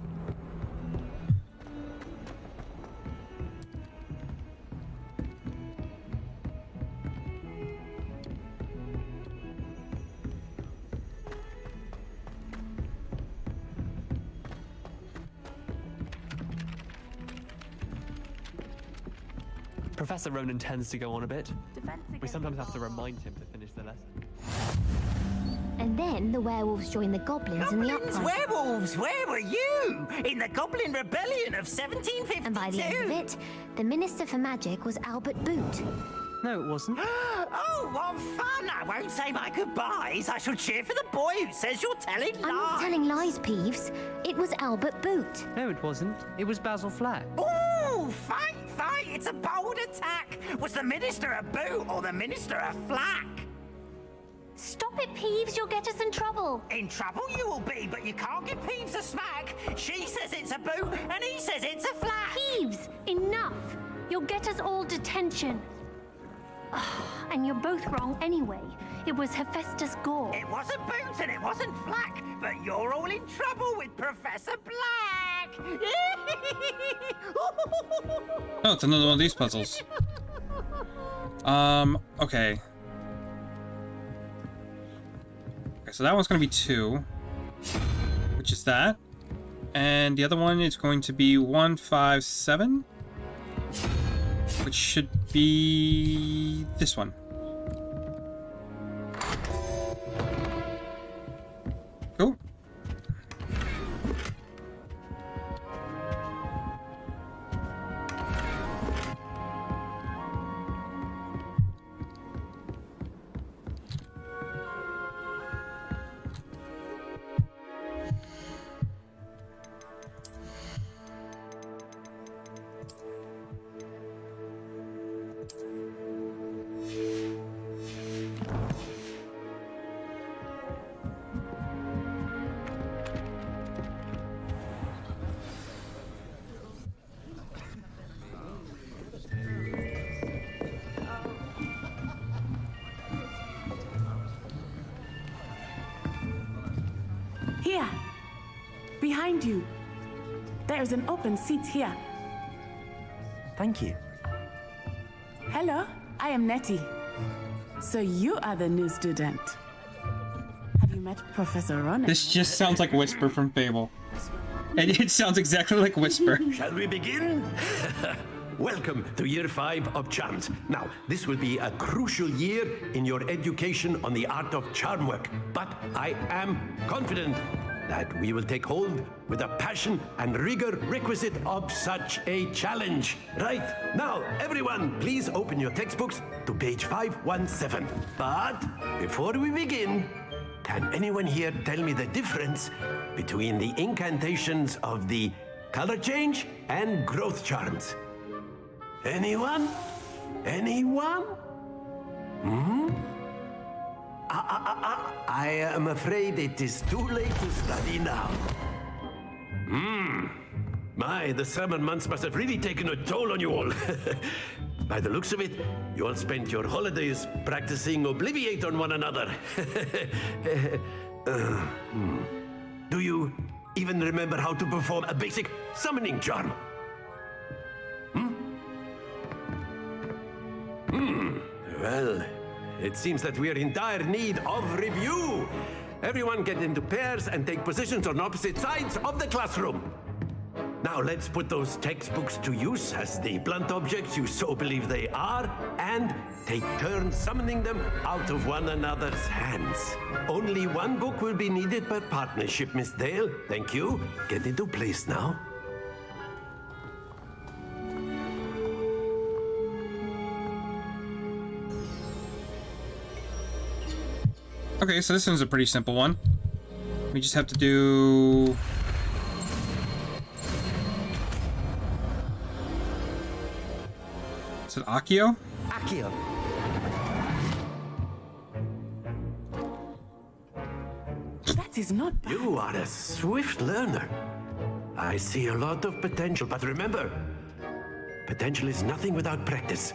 Professor Ronan tends to go on a bit. We sometimes have to remind him to finish the lesson. And then the werewolves joined the goblins in the uprising. Werewolves, where were you? In the Goblin Rebellion of 1752? And by the end of it, the Minister for Magic was Albert Boot. No, it wasn't. Oh, what fun! I won't say my goodbyes. I shall cheer for the boy who says you're telling lies. I'm not telling lies, Peeves. It was Albert Boot. No, it wasn't. It was Basil Flack. Ooh, fight! It's a bold attack. Was the Minister a boot or the Minister a flack? Stop it, Peeves. You'll get us in trouble. In trouble you will be, but you can't give Peeves a smack. She says it's a boot and he says it's a flack. Peeves, enough. You'll get us all detention. And you're both wrong anyway. It was Hephaestus Gore. It wasn't boot and it wasn't flack, but you're all in trouble with Professor Black. Oh, it's another one of these puzzles. Okay. Okay, so that one's gonna be 2, which is that. And the other one is going to be 1, 5, 7, which should be this one. Cool. Here, behind you. There's an open seat here. Thank you. Hello, I am Nettie. So you are the new student. Have you met Professor Ronan? This just sounds like Whisper from Fable. And it sounds exactly like Whisper. Shall we begin? Welcome to Year 5 of Charms. Now, this will be a crucial year in your education on the art of charm work, but I am confident that we will take hold with the passion and rigor requisite of such a challenge. Right, now, everyone, please open your textbooks to page 517. But before we begin, can anyone here tell me the difference between the incantations of the color change and growth charms? Anyone? Anyone? I am afraid it is too late to study now. My, the summer months must have really taken a toll on you all. By the looks of it, you all spent your holidays practicing Obliviate on one another. Do you even remember how to perform a basic summoning charm? Well, it seems that we are in dire need of review. Everyone get into pairs and take positions on opposite sides of the classroom. Now let's put those textbooks to use as the blunt objects you so believe they are, and take turns summoning them out of one another's hands. Only one book will be needed per partnership, Miss Dale. Thank you. Get into place now. Okay, so this one's a pretty simple one. We just have to do... Is it Accio? Accio. That is not bad. You are a swift learner. I see a lot of potential, but remember, potential is nothing without practice.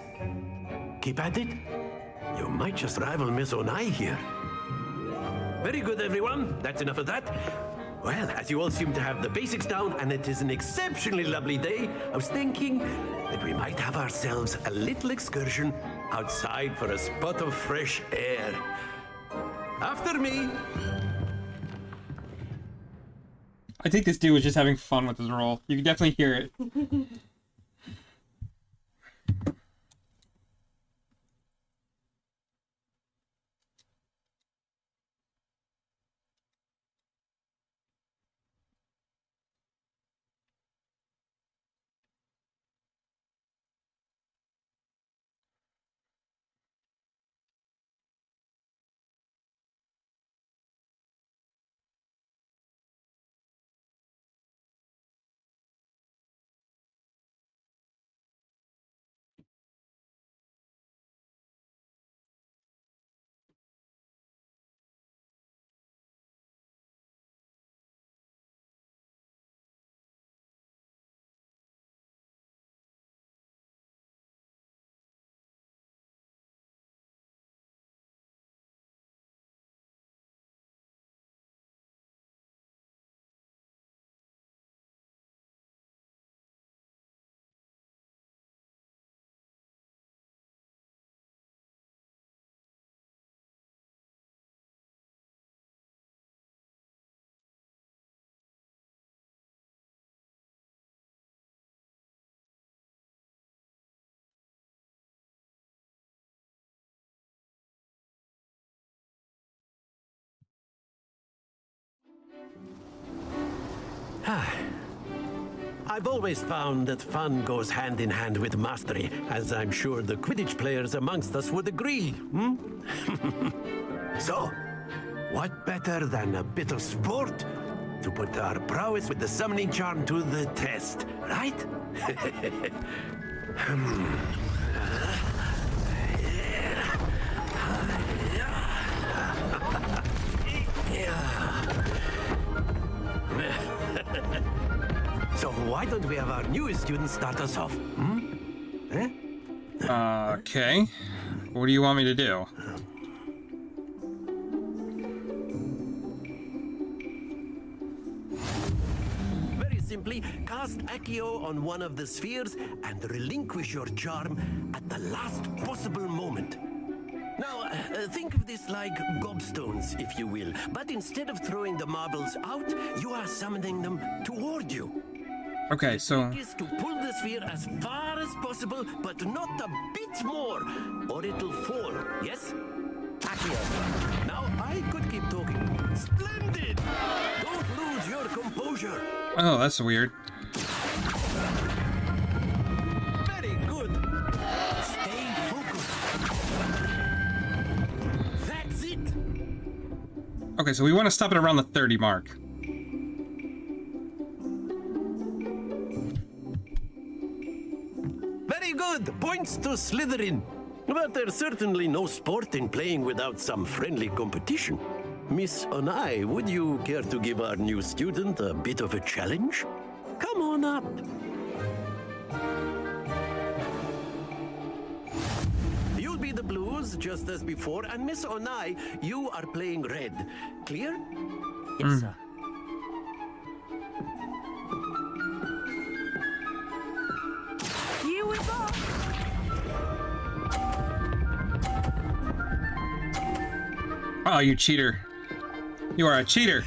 Keep at it. You might just rival Miss Onai here. Very good, everyone. That's enough of that. Well, as you all seem to have the basics down, and it is an exceptionally lovely day, I was thinking that we might have ourselves a little excursion outside for a spot of fresh air. After me. I think this dude was just having fun with his role. You can definitely hear it. I've always found that fun goes hand in hand with mastery, as I'm sure the Quidditch players amongst us would agree, So, what better than a bit of sport to put our prowess with the summoning charm to the test, right? So why don't we have our newest student start us off? Okay. What do you want me to do? Very simply, cast Accio on one of the spheres and relinquish your charm at the last possible moment. Now, think of this like gobstones, if you will. But instead of throwing the marbles out, you are summoning them toward you. Okay, so... The trick is to pull the sphere as far as possible, but not a bit more, or it'll fall, yes? Accio. Now, I could keep talking. Splendid! Don't lose your composure. Oh, that's weird. Very good. Stay focused. That's it. Okay, so we want to stop it around the 30 mark. Very good. Points to Slytherin. But there's certainly no sport in playing without some friendly competition. Miss Onai, would you care to give our new student a bit of a challenge? Come on up. You'll be the blues, just as before, and Miss Onai, you are playing red. Clear? Yes, sir. Here we go. Oh, you cheater. You are a cheater.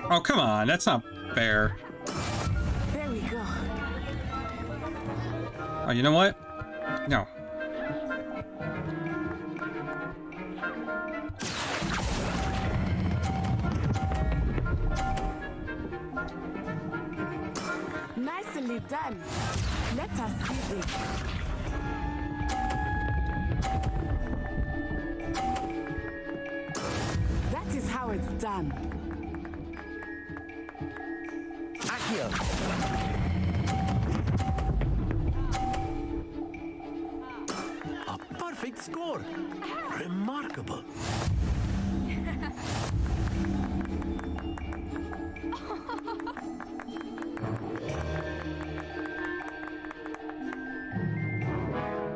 Oh, come on. That's not fair. There we go. Oh, you know what? No. Nicely done. Let us see this. That is how it's done. Accio. A perfect score. Remarkable.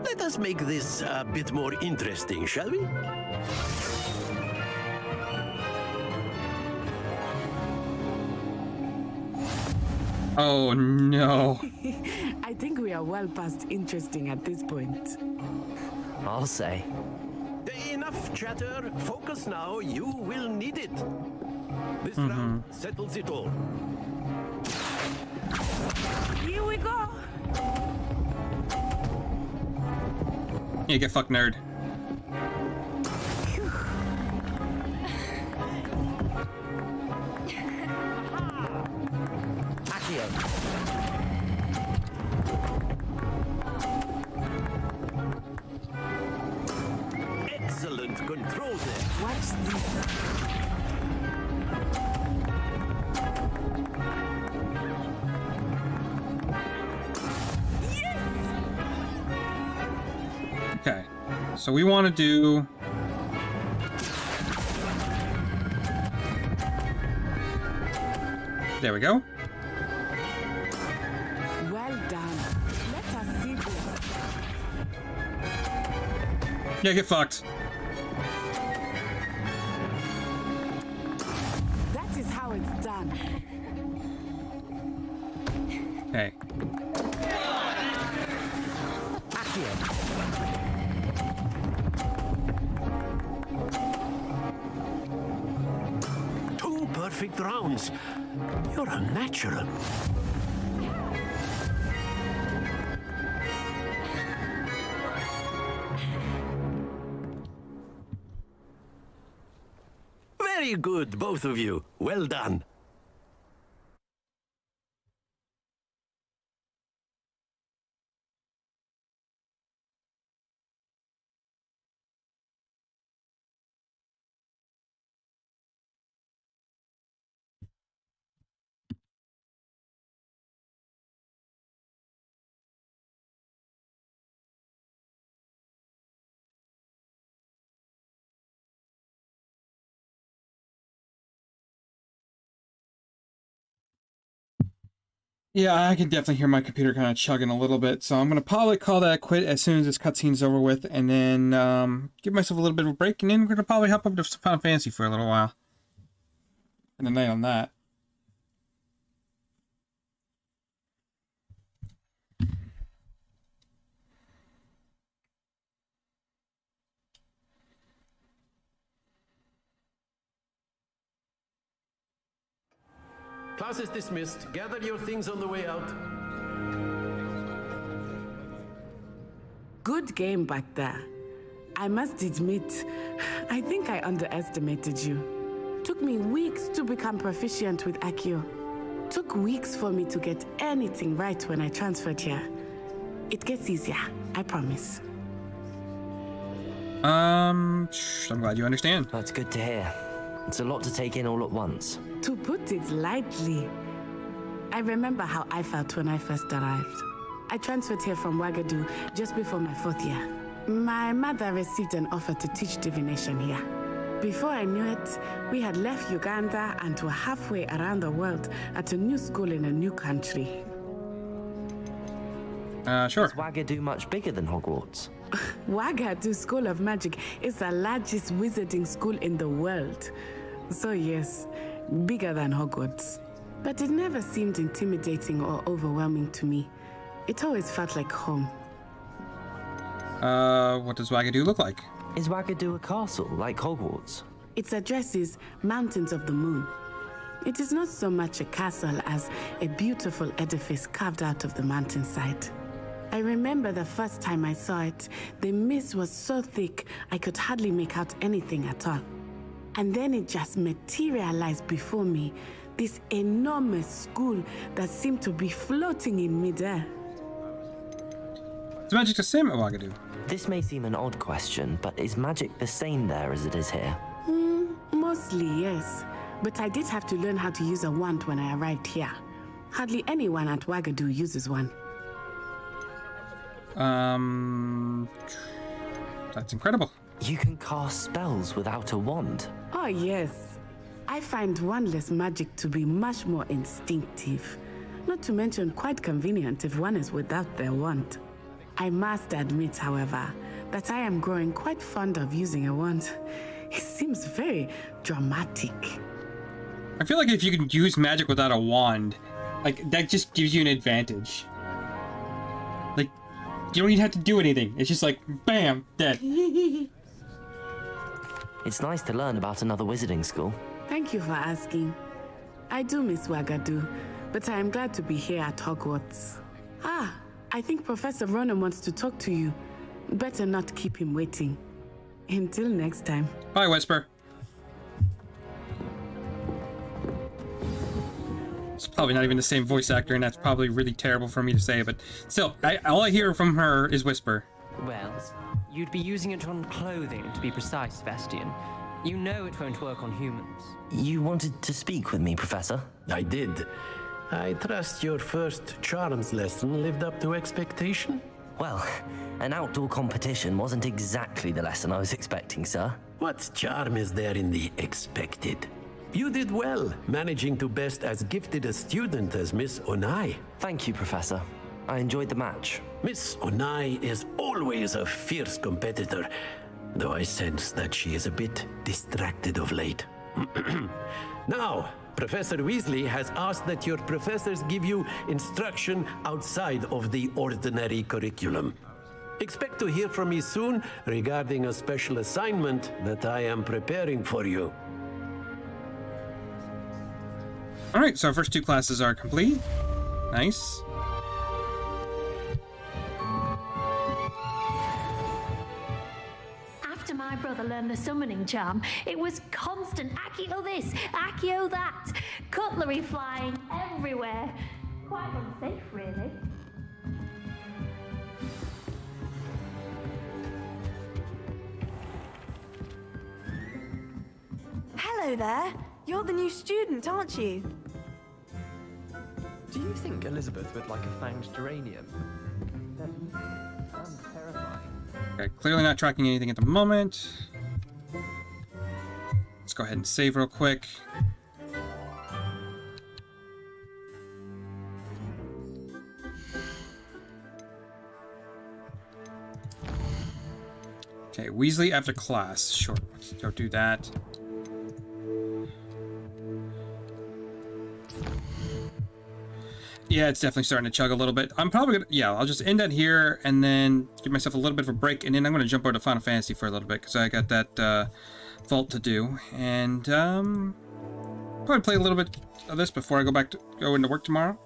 Let us make this a bit more interesting, shall we? Oh no. I think we are well past interesting at this point. I'll say. Enough chatter. Focus now. You will need it. This round settles it all. Here we go. Yeah, get fucked, nerd. Excellent control there. Watch this. Okay, so we want to do... There we go. Well done. Let us see this. Yeah, get fucked. That is how it's done. Okay. Two perfect rounds. You're a natural. Very good, both of you. Well done. Yeah, I can definitely hear my computer kind of chugging a little bit, so I'm going to probably call that quit as soon as this cutscene's over with, and then give myself a little bit of a break, and then we're going to probably hop up to Final Fantasy for a little while. And the night on that. Class is dismissed. Gather your things on the way out. Good game back there. I must admit, I think I underestimated you. Took me weeks to become proficient with Accio. Took weeks for me to get anything right when I transferred here. It gets easier, I promise. I'm glad you understand. That's good to hear. It's a lot to take in all at once. To put it lightly, I remember how I felt when I first arrived. I transferred here from Wagadu just before my 4th year. My mother received an offer to teach divination here. Before I knew it, we had left Uganda and were halfway around the world at a new school in a new country. Sure. Is Wagadu much bigger than Hogwarts? Wagadu School of Magic is the largest wizarding school in the world. So yes, bigger than Hogwarts. But it never seemed intimidating or overwhelming to me. It always felt like home. What does Wagadu look like? Is Wagadu a castle, like Hogwarts? Its address is Mountains of the Moon. It is not so much a castle as a beautiful edifice carved out of the mountainside. I remember the first time I saw it, the mist was so thick I could hardly make out anything at all. And then it just materialized before me, this enormous school that seemed to be floating in midair. Is magic the same at Wagadu? This may seem an odd question, but is magic the same there as it is here? Mostly, yes. But I did have to learn how to use a wand when I arrived here. Hardly anyone at Wagadu uses one. That's incredible. You can cast spells without a wand. Oh, yes. I find wandless magic to be much more instinctive. Not to mention quite convenient if one is without their wand. I must admit, however, that I am growing quite fond of using a wand. It seems very dramatic. I feel like if you can use magic without a wand, like, that just gives you an advantage. Like, you don't even have to do anything. It's just like, bam, dead. It's nice to learn about another wizarding school. Thank you for asking. I do miss Wagadu, but I am glad to be here at Hogwarts. Ah, I think Professor Ronan wants to talk to you. Better not keep him waiting. Until next time. Bye, Whisper. It's probably not even the same voice actor, and that's probably really terrible for me to say, but still, all I hear from her is Whisper. Well, you'd be using it on clothing, to be precise, Sebastian. You know it won't work on humans. You wanted to speak with me, Professor? I did. I trust your first charms lesson lived up to expectation? Well, an outdoor competition wasn't exactly the lesson I was expecting, sir. What charm is there in the expected? You did well, managing to best as gifted a student as Miss Onai. Thank you, Professor. I enjoyed the match. Miss Onai is always a fierce competitor, though I sense that she is a bit distracted of late. Now, Professor Weasley has asked that your professors give you instruction outside of the ordinary curriculum. Expect to hear from me soon regarding a special assignment that I am preparing for you. Alright, so our first two classes are complete. Nice. After my brother learned the summoning charm, it was constant Accio this, Accio that, cutlery flying everywhere. Quite unsafe, really. Hello there. You're the new student, aren't you? Do you think Elizabeth would like a fanged geranium? That sounds terrifying. Okay, clearly not tracking anything at the moment. Let's go ahead and save real quick. Okay, Weasley after class. Sure, let's go do that. Yeah, it's definitely starting to chug a little bit. I'm probably gonna, yeah, I'll just end that here and then give myself a little bit of a break, and then I'm gonna jump over to Final Fantasy for a little bit because I got that vault to do, and probably play a little bit of this before I go into work tomorrow.